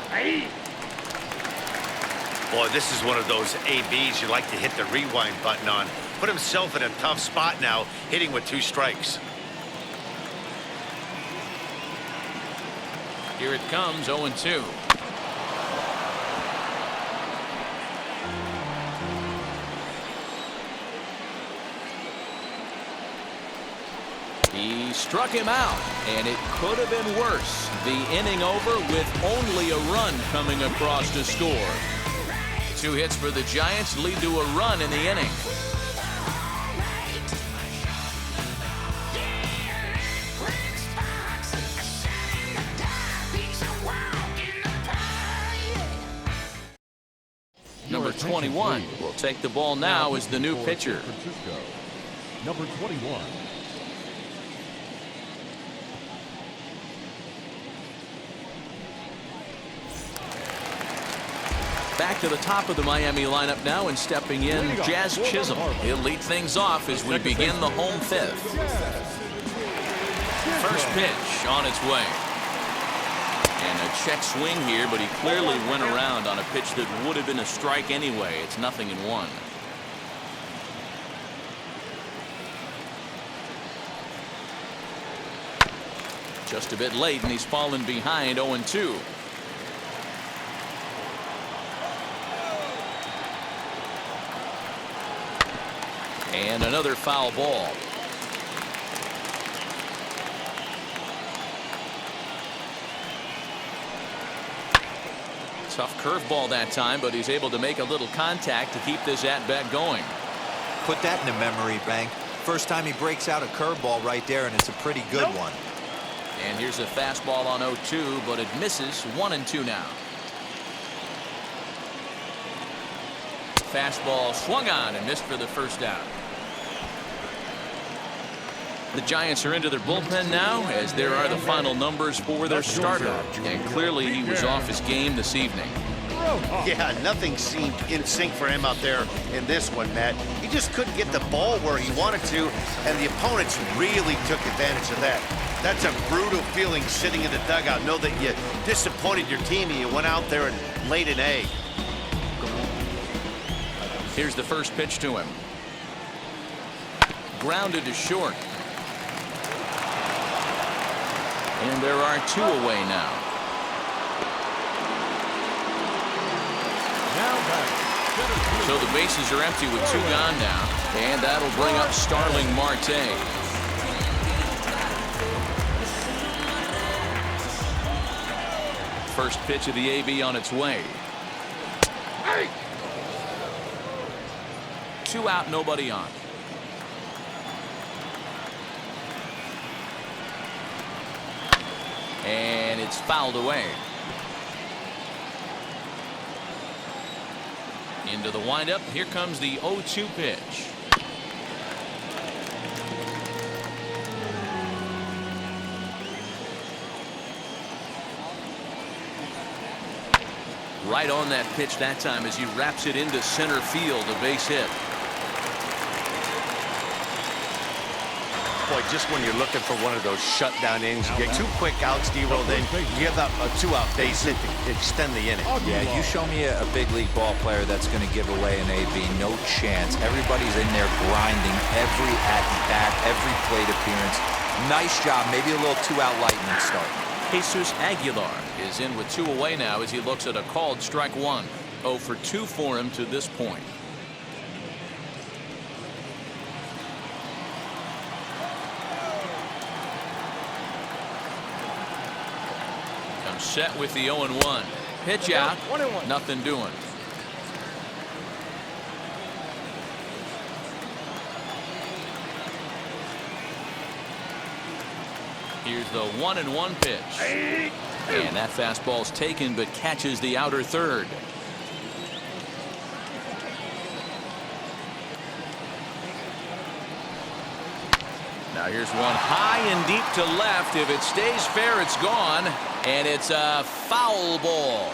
Boy, this is one of those ABs you like to hit the rewind button on. Put himself in a tough spot now, hitting with 2 strikes. Here it comes, 0-2. He struck him out, and it could have been worse. The inning over with only a run coming across to score. 2 hits for the Giants lead to a run in the inning. Number 21 will take the ball now as the new pitcher. Number 21. Back to the top of the Miami lineup now, and stepping in, Jazz Chisholm. He'll lead things off as we begin the home 5th. First pitch on its way. And a check swing here, but he clearly went around on a pitch that would have been a strike anyway. It's 0-1. Just a bit late, and he's fallen behind 0-2. And another foul ball. Tough curveball that time, but he's able to make a little contact to keep this at-bat going. Put that in the memory bank. First time he breaks out a curveball right there, and it's a pretty good one. And here's a fastball on 0-2, but it misses. 1-2 now. fastball swung on and missed for the first out. The Giants are into their bullpen now, as there are the final numbers for their starter. And clearly he was off his game this evening. Yeah, nothing seemed in sync for him out there in this one, Matt. He just couldn't get the ball where he wanted to, and the opponents really took advantage of that. That's a brutal feeling sitting in the dugout. Know that you disappointed your team and you went out there and laid an egg. Here's the first pitch to him. Grounded to short. And there are 2 away now. So the bases are empty with 2 gone now. And that'll bring up Starling Marte. First pitch of the AB on its way. 2 out, nobody on. And it's fouled away. Into the windup. Here comes the 0-2 pitch. Right on that pitch that time as he wraps it into center field, a base hit. Boy, just when you're looking for one of those shutdown innings, you get 2 quick outs, D-Roll, then you give up a 2-out base hit to extend the inning. Yeah, you show me a big league ball player that's going to give away an AB, no chance. Everybody's in there grinding every at-bat, every plate appearance. Nice job, maybe a little 2-out lightning start. Jesus Aguilar is in with 2 away now as he looks at a called strike 1. 0 for 2 for him to this point. Set with the 0-1. Pitch out. Nothing doing. Here's the 1-1 pitch. And that fastball's taken but catches the outer third. Now here's one high and deep to left. If it stays fair, it's gone. And it's a foul ball.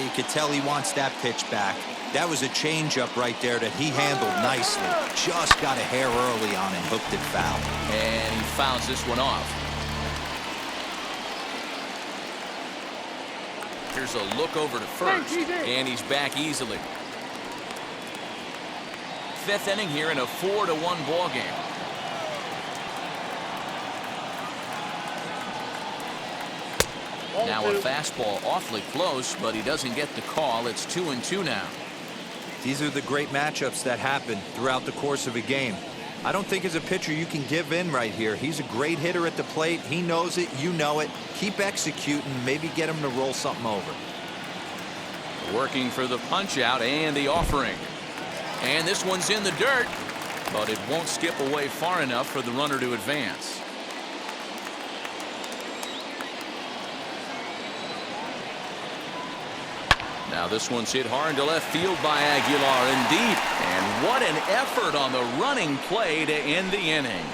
You could tell he wants that pitch back. That was a changeup right there that he handled nicely. Just got a hair early on and hooked it foul. And he fouls this one off. Here's a look over to first. And he's back easily. 5th inning here in a 4-1 ball game. Now a fastball awfully close, but he doesn't get the call. It's 2-2 now. These are the great matchups that happen throughout the course of a game. I don't think as a pitcher you can give in right here. He's a great hitter at the plate. He knows it. You know it. Keep executing. Maybe get him to roll something over. Working for the punch out and the offering. And this one's in the dirt, but it won't skip away far enough for the runner to advance. Now this one's hit hard to left field by Aguilar and deep. And what an effort on the running play to end the inning.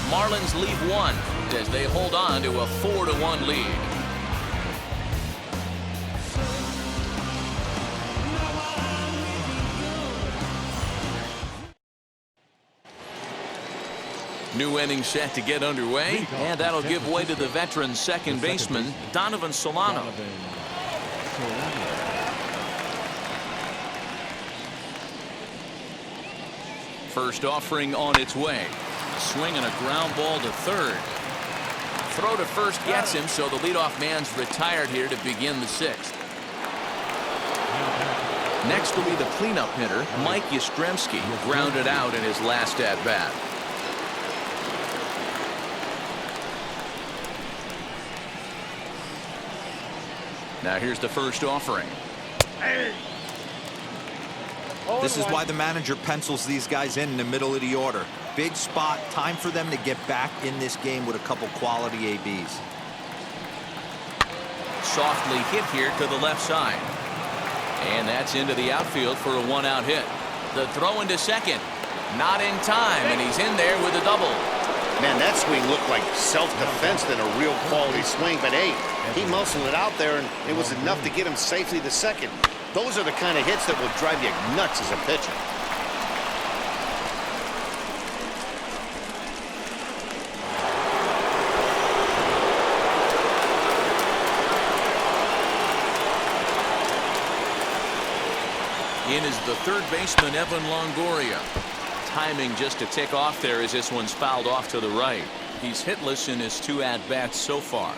Marlins lead 1 as they hold on to a 4-1 lead. New inning set to get underway, and that'll give way to the veteran second baseman, Donovan Solano. First offering on its way. Swing and a ground ball to third. Throw to first gets him, so the leadoff man's retired here to begin the 6th. Next will be the cleanup hitter, Mike Yastrzemski, grounded out in his last at-bat. Now here's the first offering. This is why the manager pencils these guys in the middle of the order. Big spot. Time for them to get back in this game with a couple quality ABs. Softly hit here to the left side. And that's into the outfield for a one-out hit. The throw into second. Not in time, and he's in there with a double. Man, that swing looked like self-defense than a real quality swing. But, hey, he muscled it out there, and it was enough to get him safely to second. Those are the kind of hits that will drive you nuts as a pitcher. In is the third baseman, Evan Longoria. Timing just to tick off there as this one's fouled off to the right. He's hitless in his 2 at-bats so far.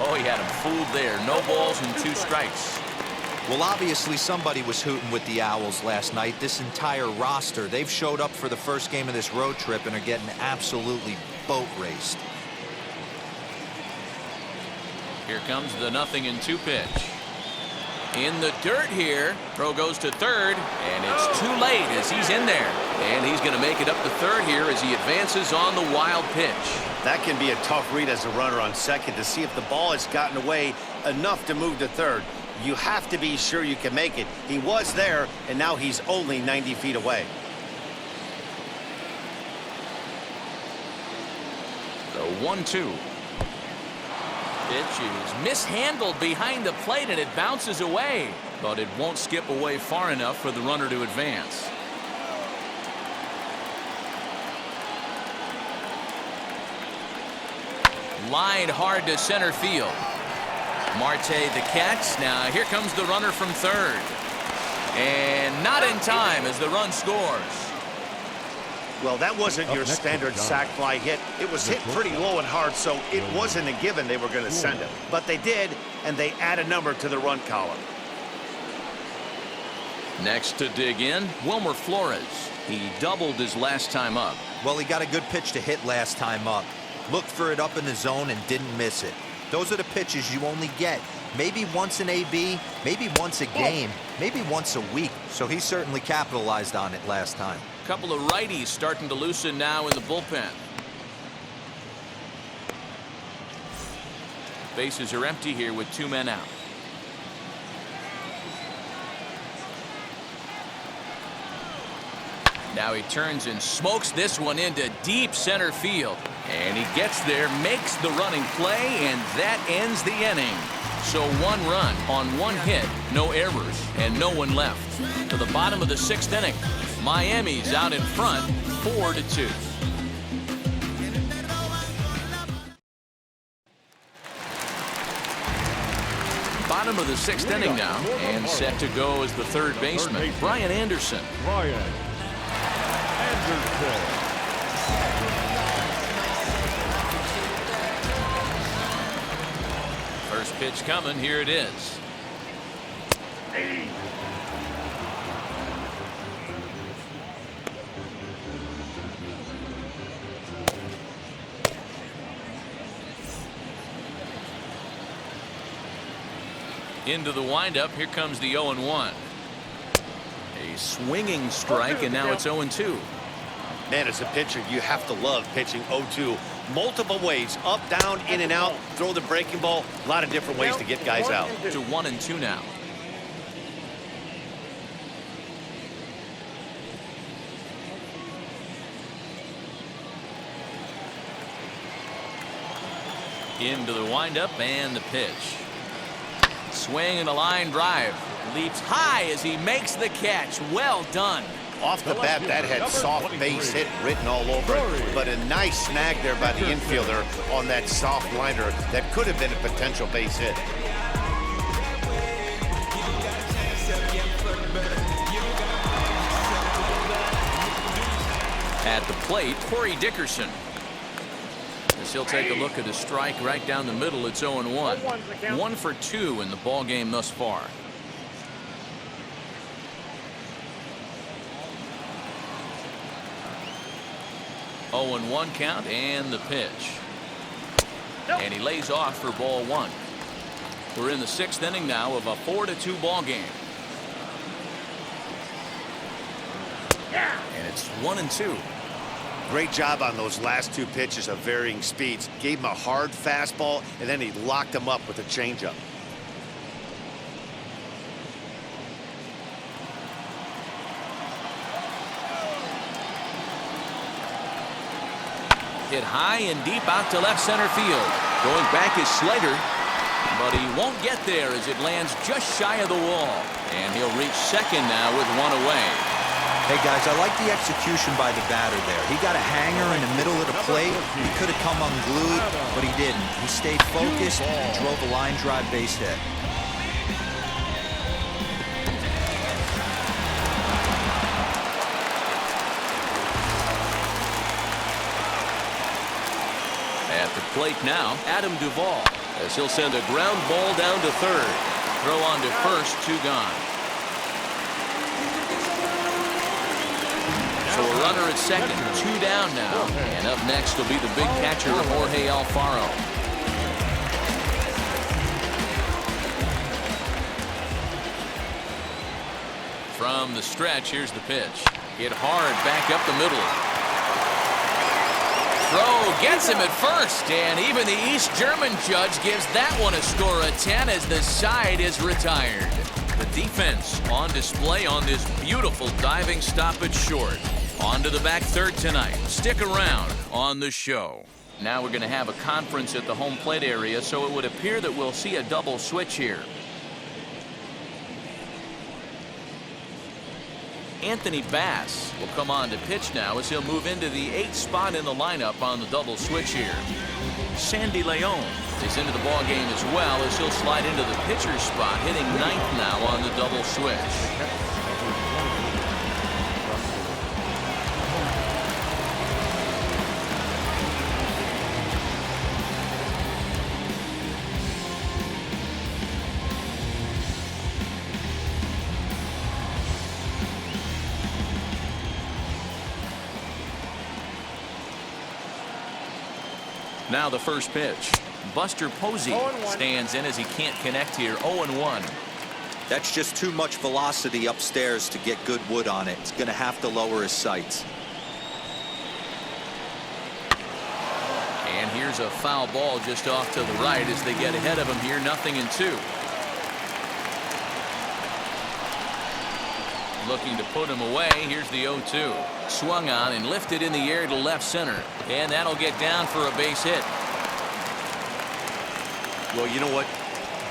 Oh, he had him fooled there. No balls and 2 strikes. Well, obviously somebody was hooting with the Owls last night. This entire roster, they've showed up for the first game of this road trip and are getting absolutely boat raced. Here comes the 0-2 pitch. In the dirt here. Throw goes to third, and it's too late as he's in there. And he's going to make it up to third here as he advances on the wild pitch. That can be a tough read as a runner on second to see if the ball has gotten away enough to move to third. You have to be sure you can make it. He was there, and now he's only 90 feet away. The 1-2. Pitch is mishandled behind the plate, and it bounces away. But it won't skip away far enough for the runner to advance. Lined hard to center field. Marte the catch. Now here comes the runner from third. And not in time as the run scores. Well, that wasn't your standard sac fly hit. It was hit pretty low and hard, so it wasn't a given they were going to send him. But they did, and they add a number to the run column. Next to dig in, Wilmer Flores. He doubled his last time up. Well, he got a good pitch to hit last time up. Looked for it up in the zone and didn't miss it. Those are the pitches you only get maybe once in AB, maybe once a game, maybe once a week. So he certainly capitalized on it last time. A couple of righties starting to loosen now in the bullpen. Bases are empty here with 2 men out. Now he turns and smokes this one into deep center field. And he gets there, makes the running play, and that ends the inning. So 1 run on 1 hit, no errors, and no one left. To the bottom of the 6th inning, Miami's out in front, 4-2. Bottom of the 6th inning now, and set to go as the third baseman, Brian Anderson. Brian Anderson. First pitch coming. Here it is. Into the windup. Here comes the 0-1. A swinging strike, and now it's 0-2. Man, as a pitcher, you have to love pitching 0-2. Multiple ways, up, down, in and out, throw the breaking ball. A lot of different ways to get guys out. To 1-2 now. Into the windup and the pitch. Swing and a line drive. Leaps high as he makes the catch. Well done. Off the bat, that had soft base hit written all over it, but a nice snag there by the infielder on that soft liner that could have been a potential base hit. At the plate, Corey Dickerson. As he'll take a look at a strike right down the middle. It's 0-1. 1 for 2 in the ball game thus far. Oh, 0-1 count and the pitch. And he lays off for ball 1. We're in the 6th inning now of a 4-2 ball game. And it's 1-2. Great job on those last two pitches of varying speeds. Gave him a hard fastball, and then he locked him up with a changeup. Hit high and deep out to left center field. Going back is Slater, but he won't get there as it lands just shy of the wall. And he'll reach second now with one away. Hey, guys, I like the execution by the batter there. He got a hanger in the middle of the plate. He could have come unglued, but he didn't. He stayed focused and drove a line drive base hit. At the plate now, Adam Duvall, as he'll send a ground ball down to third. Throw on to first, 2 gone. So a runner at second, 2 down now. And up next will be the big catcher, Jorge Alfaro. From the stretch, here's the pitch. Hit hard back up the middle. Throw gets him at first, and even the East German judge gives that one a score of 10 as the side is retired. The defense on display on this beautiful diving stop at short. On to the back third tonight. Stick around on the show. Now we're going to have a conference at the home plate area, so it would appear that we'll see a double switch here. Anthony Bass will come on to pitch now as he'll move into the 8th spot in the lineup on the double switch here. Sandy Leon is into the ball game as well as he'll slide into the pitcher's spot, hitting 9th now on the double switch. Now the first pitch. Buster Posey stands in as he can't connect here. 0-1. That's just too much velocity upstairs to get good wood on it. He's going to have to lower his sights. And here's a foul ball just off to the right as they get ahead of him here. 0-2. Looking to put him away. Here's the 0-2. Swung on and lifted in the air to left center. And that'll get down for a base hit. Well, you know what?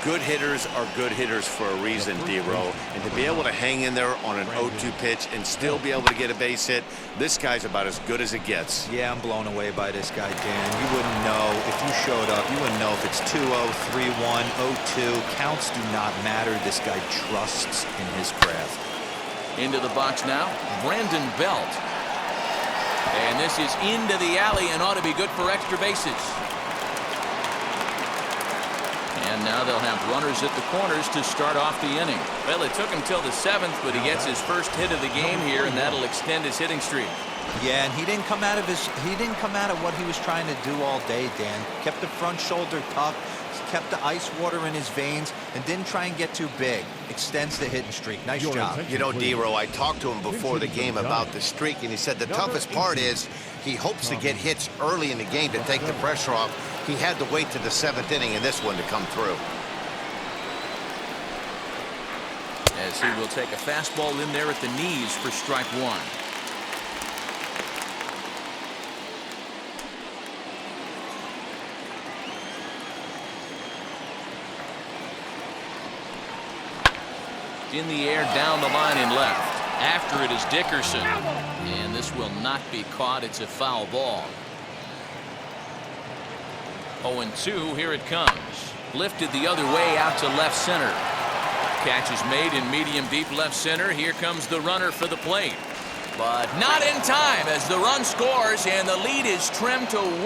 Good hitters are good hitters for a reason, D-Row. And to be able to hang in there on an 0-2 pitch and still be able to get a base hit, this guy's about as good as it gets. Yeah, I'm blown away by this guy, Dan. You wouldn't know if you showed up. You wouldn't know if it's 2-0, 3-1, 0-2. Counts do not matter. This guy trusts in his craft. Into the box now, Brandon Belt. And this is into the alley and ought to be good for extra bases. And now they'll have runners at the corners to start off the inning. Well, it took him till the 7th, but he gets his first hit of the game here, and that'll extend his hitting streak. Yeah, and he didn't come out of what he was trying to do all day, Dan. Kept the front shoulder tucked, kept the ice water in his veins, and didn't try and get too big. Extends the hitting streak. Nice job. You know, D-Row, I talked to him before the game about the streak, and he said the toughest part is he hopes to get hits early in the game to take the pressure off. He had to wait to the 7th inning in this one to come through. As he will take a fastball in there at the knees for strike 1. In the air, down the line and left. After it is Dickerson. And this will not be caught. It's a foul ball. 0-2. Here it comes. Lifted the other way out to left center. Catch is made in medium deep left center. Here comes the runner for the plate. But not in time as the run scores and the lead is trimmed to 1.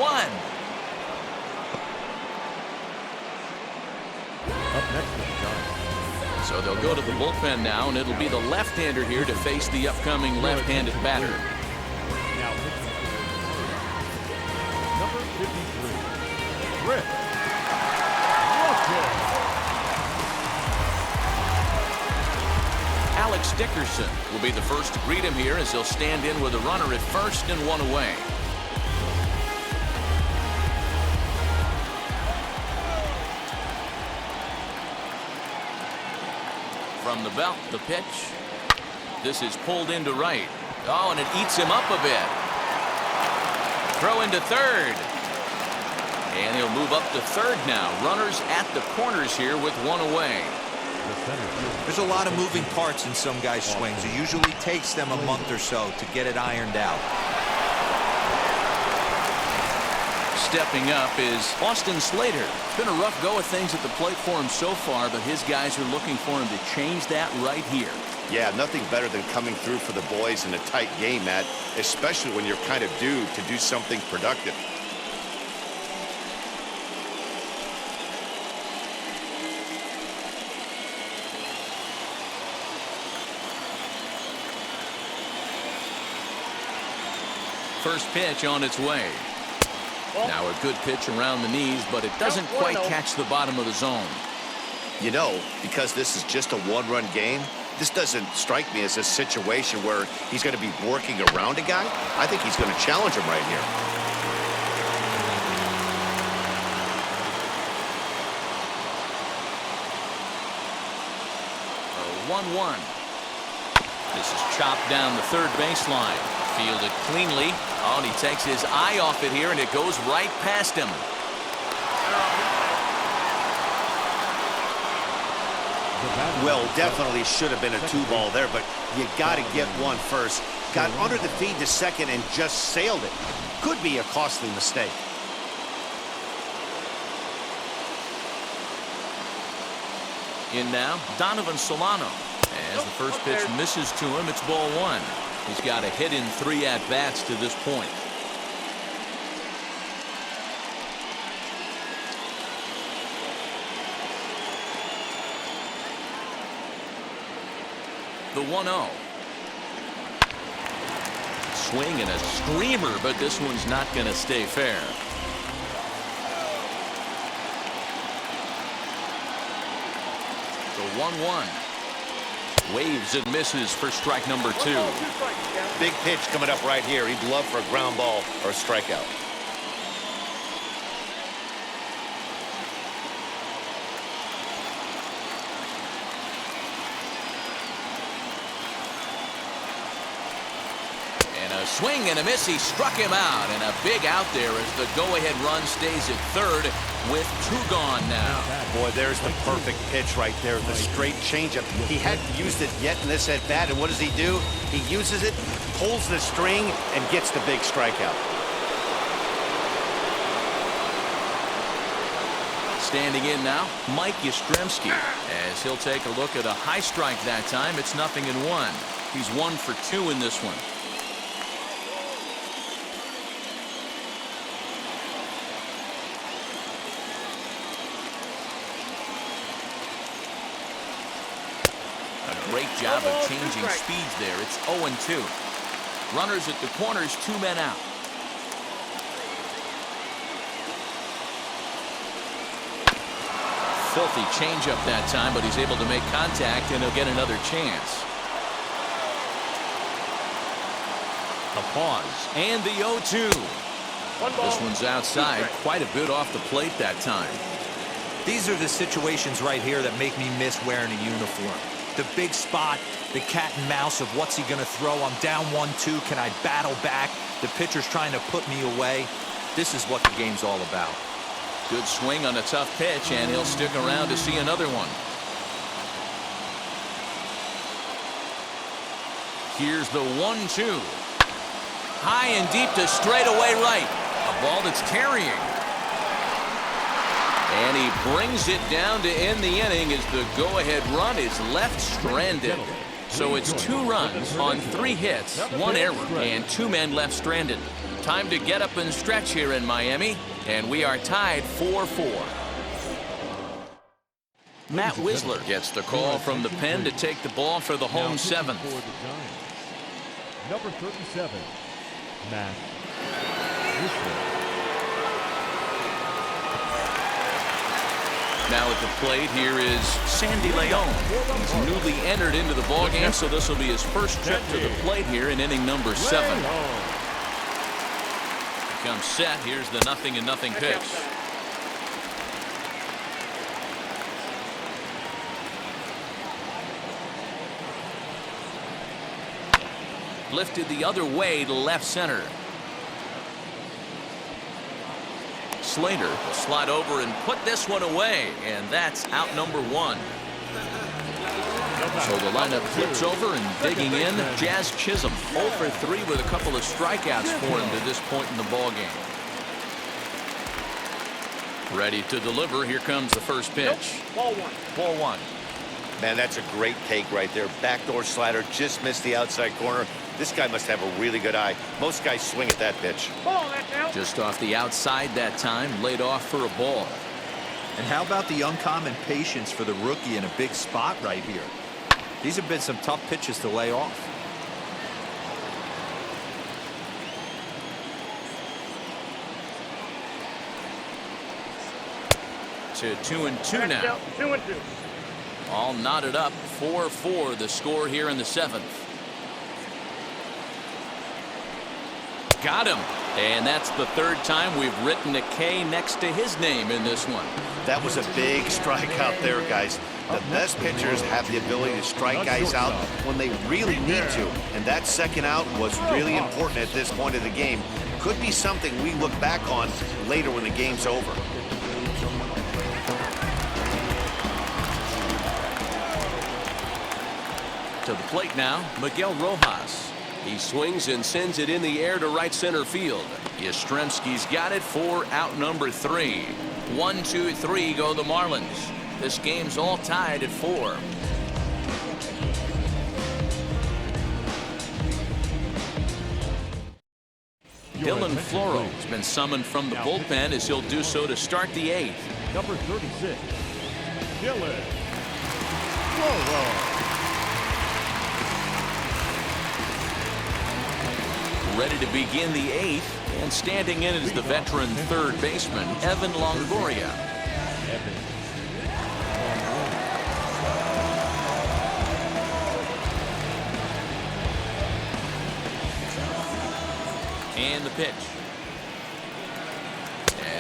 Up next is John. So they'll go to the bullpen now, and it'll be the left-hander here to face the upcoming left-handed batter. Now number 53, Rick Alex Dickerson will be the first to greet him here as he'll stand in with a runner at first and one away. From the belt, the pitch. This is pulled into right. Oh, and it eats him up a bit. Throw into third. And he'll move up to third now. Runners at the corners here with one away. There's a lot of moving parts in some guys' swings. It usually takes them a month or so to get it ironed out. Stepping up is Austin Slater. It's been a rough go of things at the plate for him so far, but his guys are looking for him to change that right here. Yeah, nothing better than coming through for the boys in a tight game, Matt, especially when you're kind of due to do something productive. First pitch on its way. Now a good pitch around the knees, but it doesn't quite catch the bottom of the zone. You know, because this is just a one-run game, this doesn't strike me as a situation where he's going to be working around a guy. I think he's going to challenge him right here. 1-1. This is chopped down the third baseline. Fielded cleanly. Oh, and he takes his eye off it here, and it goes right past him. Well, definitely should have been a 2-ball there, but you got to get one first. Got under the feed to second and just sailed it. Could be a costly mistake. In now, Donovan Solano. As the first pitch misses to him, it's ball one. He's got a hit in 3 at-bats to this point. The 1-0. Swing and a screamer, but this one's not going to stay fair. The 1-1. Waves and misses for strike number 2. Big pitch coming up right here. He'd love for a ground ball or a strikeout. And a swing and a miss. He struck him out, and a big out there as the go-ahead run stays at third with 2 gone now. Boy, there's the perfect pitch right there, the straight changeup. He hadn't used it yet in this at-bat, and what does he do? He uses it, pulls the string, and gets the big strikeout. Standing in now, Mike Yastrzemski, as he'll take a look at a high strike that time. It's 0-1. He's 1 for 2 in this one. Great job of changing speeds there. It's 0-2. Runners at the corners, 2 men out. Filthy changeup that time, but he's able to make contact, and he'll get another chance. A pause, and the 0-2. This one's outside, quite a bit off the plate that time. These are the situations right here that make me miss wearing a uniform. The big spot, the cat and mouse of what's he going to throw. I'm down 1-2. Can I battle back? The pitcher's trying to put me away. This is what the game's all about. Good swing on a tough pitch, and he'll stick around to see another one. Here's the 1-2. High and deep to straightaway right. A ball that's carrying. And he brings it down to end the inning as the go-ahead run is left stranded. So it's 2 runs on 3 hits, 1 error, and 2 men left stranded. Time to get up and stretch here in Miami, and we are tied 4-4. Matt Wisler gets the call from the pen to take the ball for the home 7th. Number 37, Matt Wisler. Now at the plate, here is Sandy Leon. He's newly entered into the ballgame, so this will be his first trip to the plate here in inning number 7. Comes set. Here's the 0-0 pitch. Lifted the other way to left center. Slater will slide over and put this one away, and that's out number 1. So the lineup flips over and digging in, Jazz Chisholm, 0 for 3 with a couple of strikeouts for him to this point in the ballgame. Ready to deliver. Here comes the first pitch. Ball 1. Ball 1. Man, that's a great take right there. Backdoor slider, just missed the outside corner. This guy must have a really good eye. Most guys swing at that pitch. Ball, that's out. Just off the outside that time, laid off for a ball. And how about the uncommon patience for the rookie in a big spot right here? These have been some tough pitches to lay off. To 2-2 now. Out. 2-2. All knotted up. 4-4 the score here in the 7th. Got him. And that's the 3rd time we've written a K next to his name in this one. That was a big strikeout there, guys. The best pitchers have the ability to strike guys out when they really need to. And that second out was really important at this point of the game. Could be something we look back on later when the game's over. To the plate now, Miguel Rojas. He swings and sends it in the air to right center field. Yastrzemski's got it for out number 3. 1, 2, 3 go the Marlins. This game's all tied at 4. Dylan Floro has been summoned from the bullpen as he'll do so to start the 8th. Number 36, Dylan Floro. Ready to begin the 8th, and standing in is the veteran 3rd baseman, Evan Longoria. And the pitch.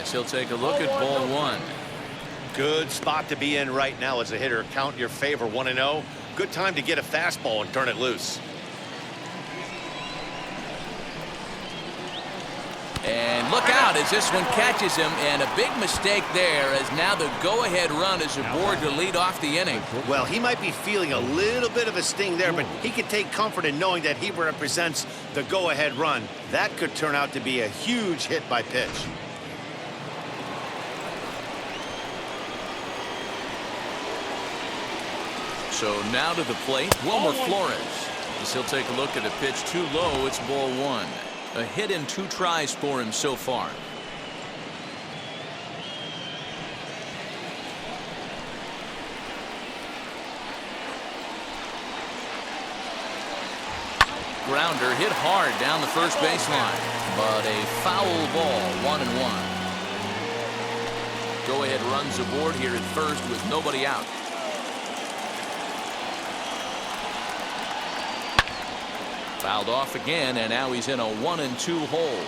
As he'll take a look at ball 1. Good spot to be in right now as a hitter. Count your favor, 1-0. Good time to get a fastball and turn it loose. And look out as this one catches him, and a big mistake there as now the go-ahead run is aboard to lead off the inning. Well, he might be feeling a little bit of a sting there, but he can take comfort in knowing that he represents the go-ahead run. That could turn out to be a huge hit by pitch. So now to the plate, Wilmer Flores. As he'll take a look at a pitch too low, it's ball 1. A hit in 2 tries for him so far. Grounder hit hard down the first baseline, but a foul ball, 1-1. Go-ahead runs aboard here at first with nobody out. Fouled off again, and now he's in a 1-2 hole.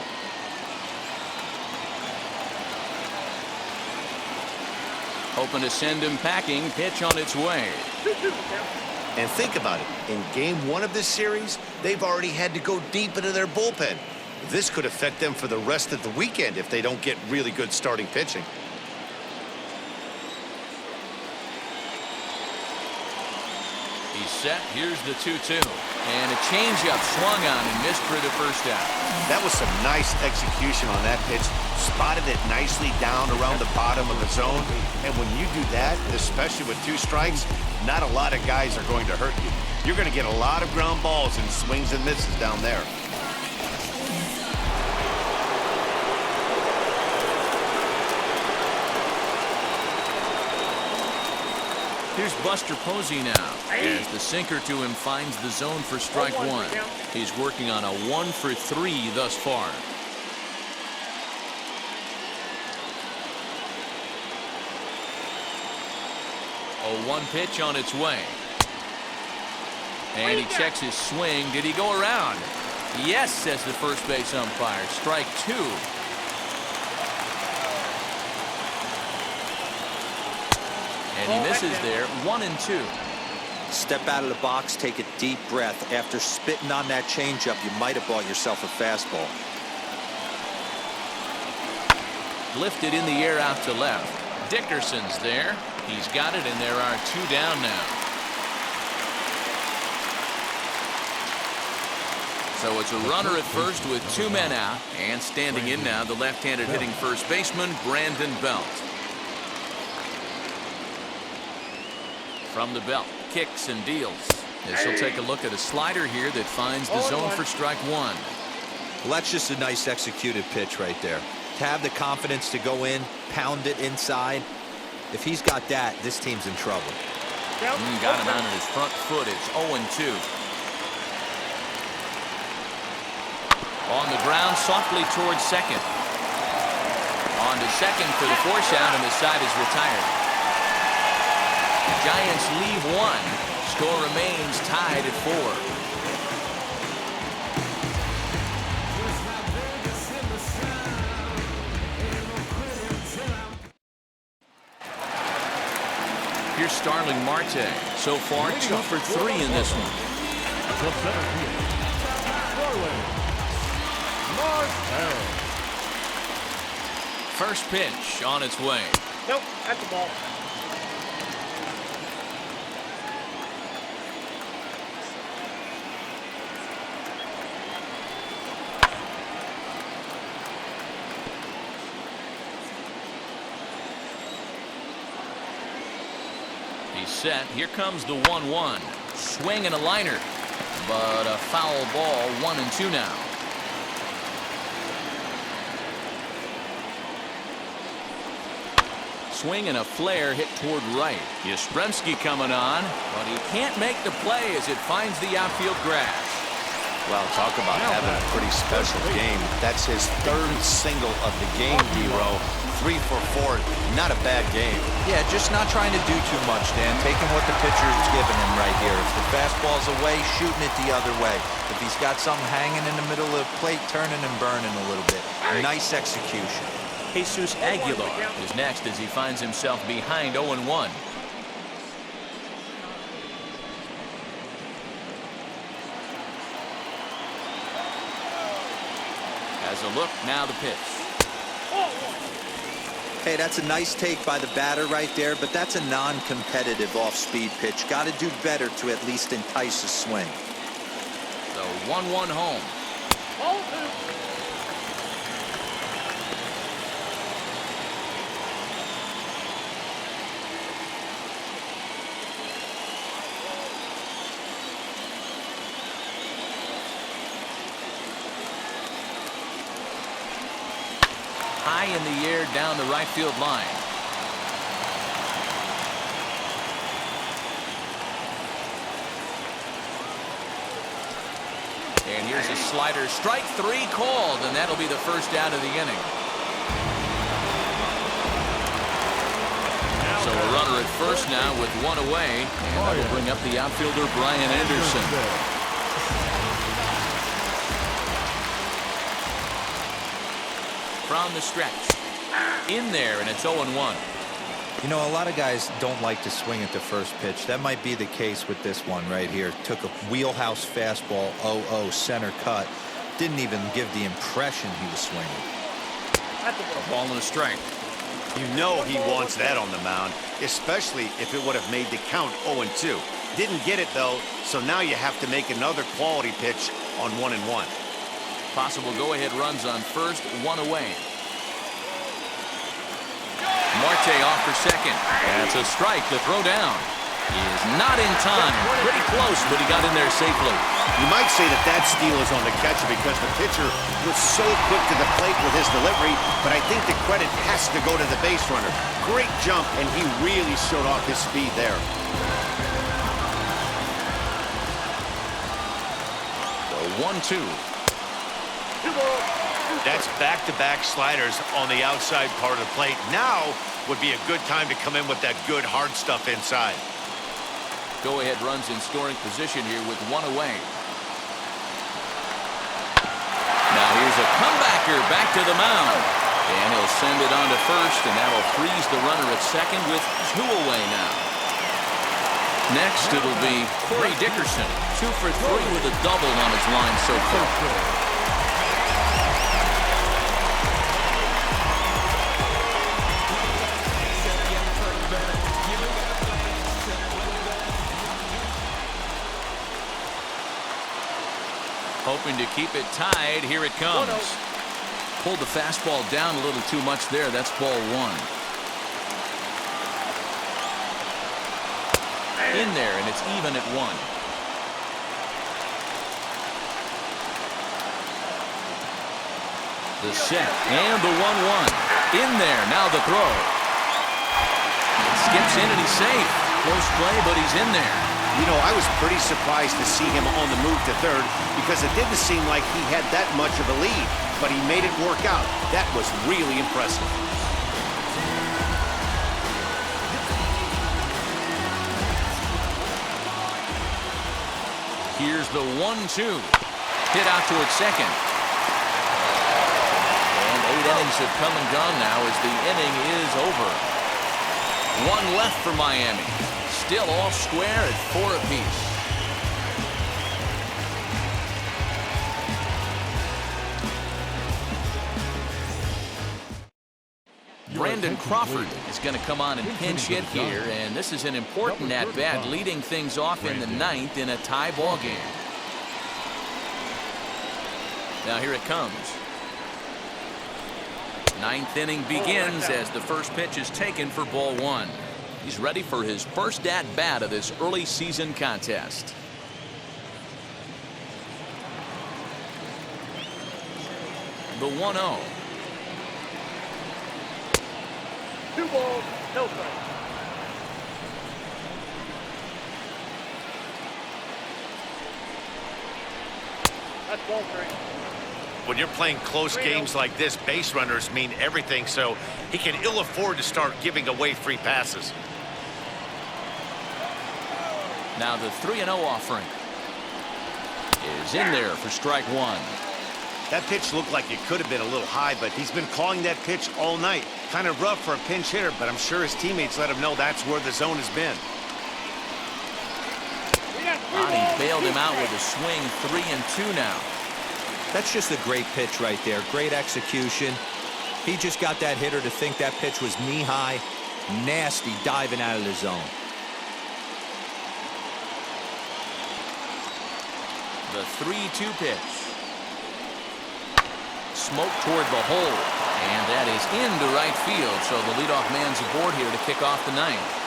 Hoping to send him packing. Pitch on its way. 2-2. And think about it. In game 1 of this series, they've already had to go deep into their bullpen. This could affect them for the rest of the weekend if they don't get really good starting pitching. He's set. Here's the 2-2. And a changeup swung on and missed for the first out. That was some nice execution on that pitch. Spotted it nicely down around the bottom of the zone. And when you do that, especially with 2 strikes, not a lot of guys are going to hurt you. You're going to get a lot of ground balls and swings and misses down there. Here's Buster Posey now. As the sinker to him finds the zone for strike 1. He's working on a 1 for 3 thus far. 0-1 pitch on its way. And he checks his swing. Did he go around? Yes, says the first base umpire. Strike 2. And he misses there. 1-2. Step out of the box, take a deep breath. After spitting on that changeup, you might have bought yourself a fastball. Lifted in the air out to left. Dickerson's there. He's got it, and there are 2 down now. So it's a runner at first with 2 men out, and standing in now, the left-handed hitting first baseman, Brandon Belt. From the belt, kicks and deals. As he'll take a look at a slider here that finds the zone for strike 1. Well, that's just a nice executed pitch right there. To have the confidence to go in, pound it inside. If he's got that, this team's in trouble. Got him out of his front foot. It's 0-2. On the ground, softly towards second. On to second for the force out, and the side is retired. Giants leave 1. Score remains tied at 4. Here's Starling Marte. So far, 2 for 3 in this one. The center fielder, Starling Marte. First pitch on its way. Nope, that's the ball. He's set. Here comes the 1-1. Swing and a liner. But a foul ball. 1-2 now. Swing and a flare hit toward right. Yastrzemski coming on, but he can't make the play as it finds the outfield grass. Well, talk about having a pretty special game. That's his 3rd single of the game, D-Row. 3 for 4. Not a bad game. Yeah, just not trying to do too much, Dan. Taking what the pitcher's giving him right here. If the fastball's away, shooting it the other way. If he's got something hanging in the middle of the plate, turning and burning a little bit. Nice execution. Jesus Aguilar is next as he finds himself behind 0-1. As a look, now the pitch. Hey, that's a nice take by the batter right there, but that's a non-competitive off-speed pitch. Got to do better to at least entice a swing. So 1-1 home. High in the air down the right field line. And here's a slider. Strike 3 called, and that'll be the first out of the inning. So a runner at first now with 1 away, and that'll bring up the outfielder Brian Anderson. From the stretch. In there, and it's 0-1. You know, a lot of guys don't like to swing at the first pitch. That might be the case with this one right here. Took a wheelhouse fastball, 0-0, center cut. Didn't even give the impression he was swinging. A ball and a strike. You know he wants that on the mound, especially if it would have made the count 0-2. Didn't get it, though, so now you have to make another quality pitch on 1-1. Possible go-ahead runs on first, 1 away. Marte off for second. That's a strike to throw down. He is not in time. Pretty close, but he got in there safely. You might say that that steal is on the catcher because the pitcher was so quick to the plate with his delivery, but I think the credit has to go to the base runner. Great jump, and he really showed off his speed there. The 1-2. That's back-to-back sliders on the outside part of the plate. Now would be a good time to come in with that good hard stuff inside. Go-ahead runs in scoring position here with one away. Now here's a comebacker back to the mound. And he'll send it on to first, and that'll freeze the runner at second with 2 away now. Next, it'll be Corey Dickerson, 2 for 3 with a double on his line so far. Hoping to keep it tied. Here it comes. Pulled the fastball down a little too much there. That's ball 1. In there, and it's even at 1. The set and the 1-1. In there. Now the throw. It skips in and he's safe. Close play, but he's in there. You know, I was pretty surprised to see him on the move to third because it didn't seem like he had that much of a lead, but he made it work out. That was really impressive. Here's the 1-2. Hit out towards second. And 8 innings have come and gone now as the inning is over. 1 left for Miami. Still all square at 4 apiece. Brandon Crawford is going to come on and pinch hit here, and this is an important at-bat, leading things off in the 9th in a tie ball game. Now here it comes. 9th inning begins as the first pitch is taken for ball 1. He's ready for his first at-bat of this early season contest. The 1-0. 2 balls, no strikes. That's ball 3. When you're playing close games like this, base runners mean everything, so he can ill afford to start giving away free passes. Now the 3-0 offering is in there for strike 1. That pitch looked like it could have been a little high, but he's been calling that pitch all night. Kind of rough for a pinch hitter, but I'm sure his teammates let him know that's where the zone has been. He bailed him out with a swing. 3-2 now. That's just a great pitch right there. Great execution. He just got that hitter to think that pitch was knee-high. Nasty diving out of the zone. The 3-2 pitch. Smoke toward the hole. And that is into right field. So the leadoff man's aboard here to kick off the 9th.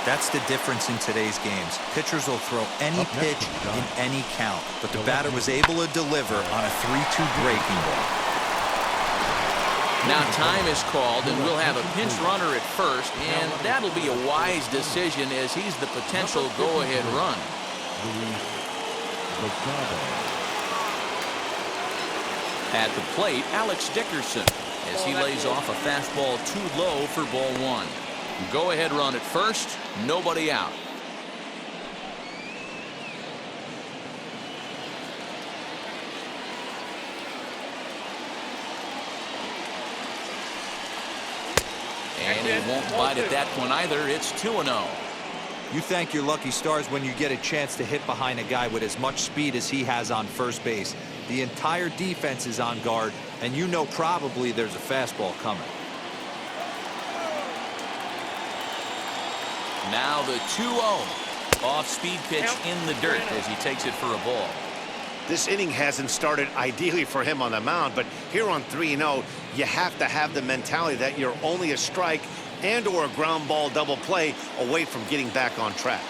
That's the difference in today's games. Pitchers will throw any pitch in any count, but the batter was able to deliver on a 3-2 breaking ball. Now time is called, and we'll have a pinch runner at first, and that'll be a wise decision as he's the potential go-ahead run. At the plate, Alex Dickerson, as he lays off a fastball too low for ball 1. Go-ahead run at first, nobody out. And he won't bite at that one either. It's 2-0. You thank your lucky stars when you get a chance to hit behind a guy with as much speed as he has on first base. The entire defense is on guard, and you know probably there's a fastball coming. Now the 2-0. Off-speed pitch in the dirt as he takes it for a ball. This inning hasn't started ideally for him on the mound, but here on 3-0, you have to have the mentality that you're only a strike and or a ground ball double play away from getting back on track.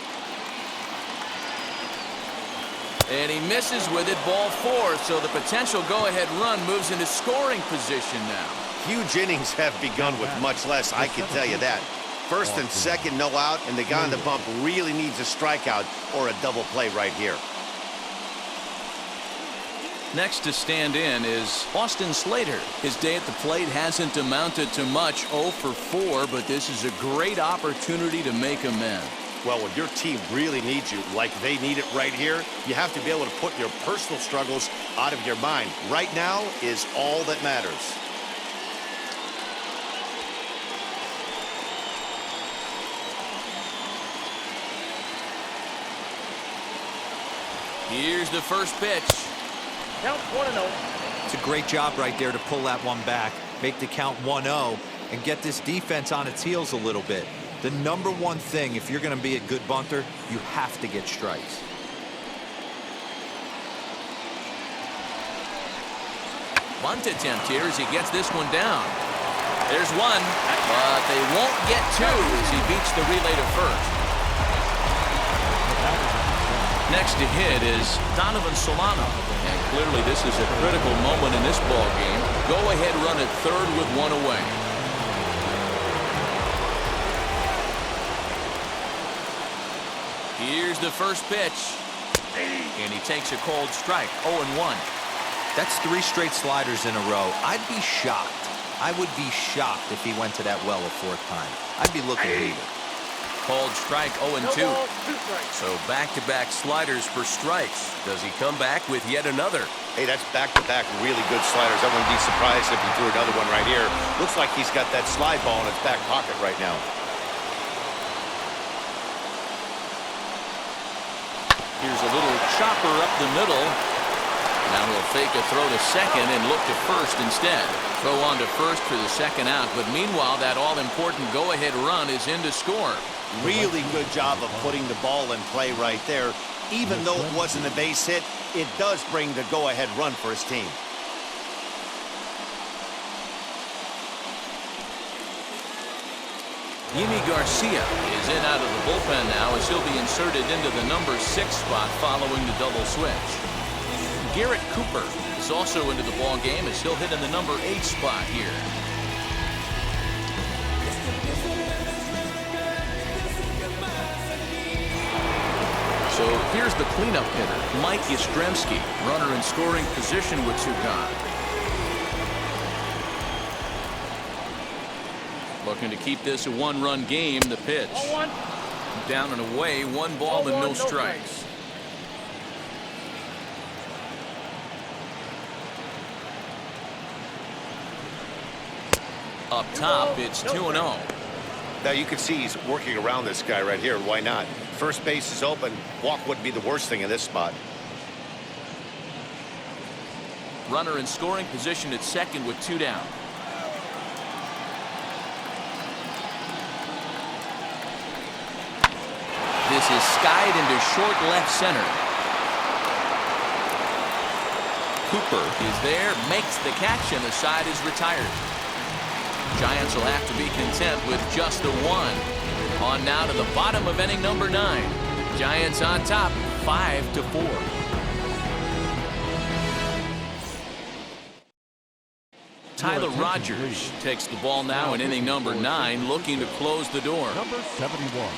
And he misses with it, ball 4, so the potential go-ahead run moves into scoring position now. Huge innings have begun with much less, I can tell you that. First and second, no out, and the guy on the bump really needs a strikeout or a double play right here. Next to stand in is Austin Slater. His day at the plate hasn't amounted to much, 0 for 4, but this is a great opportunity to make amends. Well, when your team really needs you, like they need it right here, you have to be able to put your personal struggles out of your mind. Right now is all that matters. Here's the first pitch. Count 1-0. It's a great job right there to pull that one back, make the count 1-0, and get this defense on its heels a little bit. The number one thing, if you're going to be a good bunter, you have to get strikes. Bunt attempt here as he gets this one down. There's one, but they won't get two as he beats the relay to first. Next to hit is Donovan Solano. And clearly this is a critical moment in this ball game. Go ahead run at third with one away. Here's the first pitch. And he takes a cold strike, 0-1. That's 3 straight sliders in a row. I'd be shocked. I would be shocked if he went to that well a 4th time. I'd be looking at it. Called strike, 0-2. No balls, 2 strikes. So back-to-back sliders for strikes. Does he come back with yet another? Hey, that's back-to-back really good sliders. I wouldn't be surprised if he threw another one right here. Looks like he's got that slide ball in his back pocket right now. Here's a little chopper up the middle. Now he'll fake a throw to second and look to first instead. Throw on to first for the second out. But meanwhile, that all-important go-ahead run is in to score. Really good job of putting the ball in play right there. Even though it wasn't a base hit, it does bring the go-ahead run for his team. Yimi Garcia is in out of the bullpen now as he'll be inserted into the number 6 spot following the double switch. Garrett Cooper is also into the ball game as he'll hit in the number 8 spot here. So here's the cleanup hitter, Mike Yastrzemski, runner in scoring position with 2 gone. Looking to keep this a 1-run game. The pitch. 0-1. Down and away, 1 ball and no strikes. Up top, it's 2-0. Now you can see he's working around this guy right here. Why not? First base is open. Walk wouldn't be the worst thing in this spot. Runner in scoring position at second with 2 down. This is skied into short left center. Cooper is there, makes the catch, and the side is retired. Giants will have to be content with just the 1. On now to the bottom of inning number 9. Giants on top, 5-4. Tyler Rogers takes the ball now in inning number 9, looking to close the door. Number 71,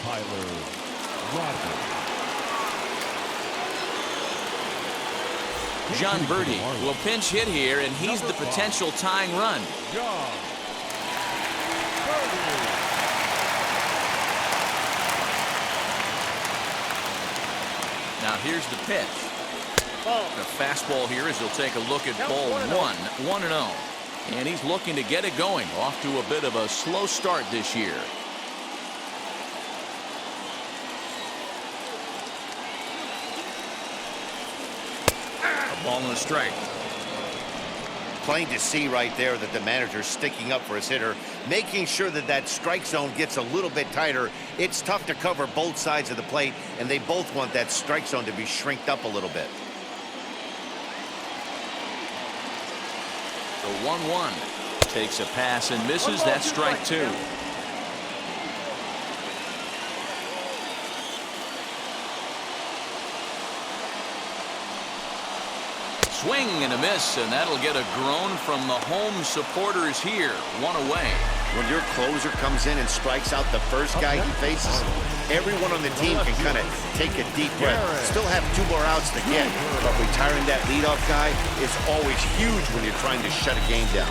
Tyler Rogers. John Birdie will pinch hit here, and he's the potential tying run. John Now here's the pitch. Ball. The fastball here as he'll take a look at ball 1, 1-0. And he's looking to get it going, off to a bit of a slow start this year. A ball and a strike. Plain to see right there that the manager's sticking up for his hitter, making sure that that strike zone gets a little bit tighter. It's tough to cover both sides of the plate, and they both want that strike zone to be shrinked up a little bit. The 1-1 takes a pass and misses. That's strike 2. Swing and a miss, and that'll get a groan from the home supporters here. 1 away. When your closer comes in and strikes out the first guy he faces, everyone on the team can kind of take a deep breath. Still have 2 more outs to get, but retiring that leadoff guy is always huge when you're trying to shut a game down.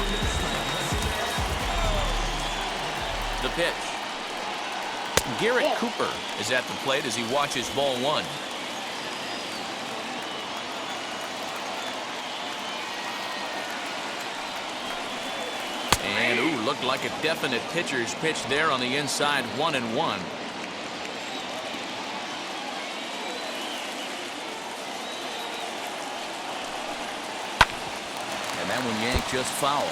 The pitch. Garrett Cooper is at the plate as he watches ball 1. And, ooh, looked like a definite pitcher's pitch there on the inside, 1-1. And that one yanked just foul.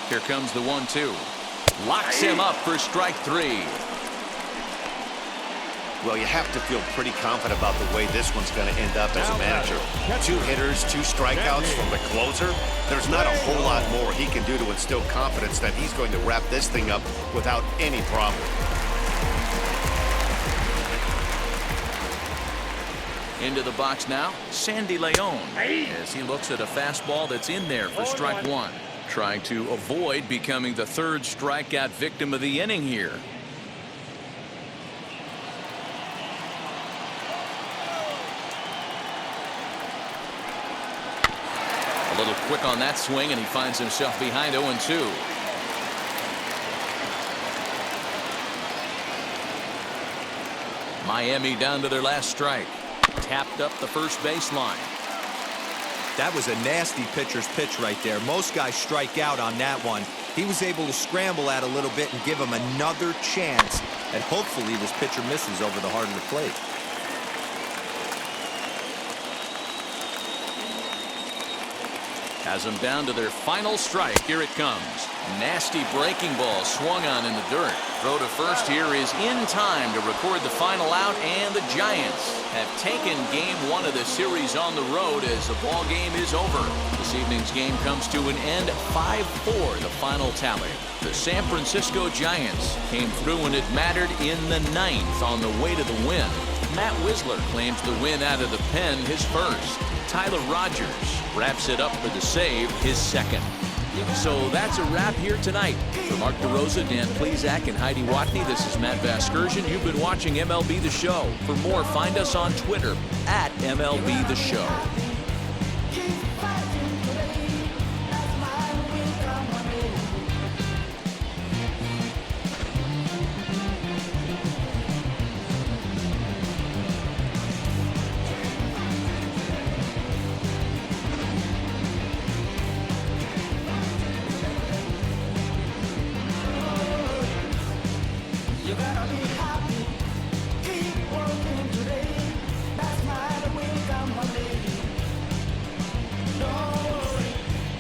Here comes the 1-2. Locks him up for strike 3. Well, you have to feel pretty confident about the way this one's going to end up as a manager. 2 hitters, 2 strikeouts from the closer. There's not a whole lot more he can do to instill confidence that he's going to wrap this thing up without any problem. Into the box now, Sandy Leon, as he looks at a fastball that's in there for strike 1. Trying to avoid becoming the 3rd strikeout victim of the inning here. A little quick on that swing, and he finds himself behind 0-2. Miami down to their last strike. Tapped up the first baseline. That was a nasty pitcher's pitch right there. Most guys strike out on that one. He was able to scramble at a little bit and give him another chance. And hopefully this pitcher misses over the heart of the plate. Has them down to their final strike. Here it comes. Nasty breaking ball swung on in the dirt. Throw to first here is in time to record the final out, and the Giants have taken game 1 of the series on the road as the ball game is over. This evening's game comes to an end, 5-4 the final tally. The San Francisco Giants came through when it mattered in the 9th on the way to the win. Matt Wisler claims the win out of the pen, his first. Tyler Rogers wraps it up for the save, his second. So that's a wrap here tonight. For Mark DeRosa, Dan Plesac, and Heidi Watney, this is Matt Vasgersian. You've been watching MLB The Show. For more, find us on Twitter @MLB The Show.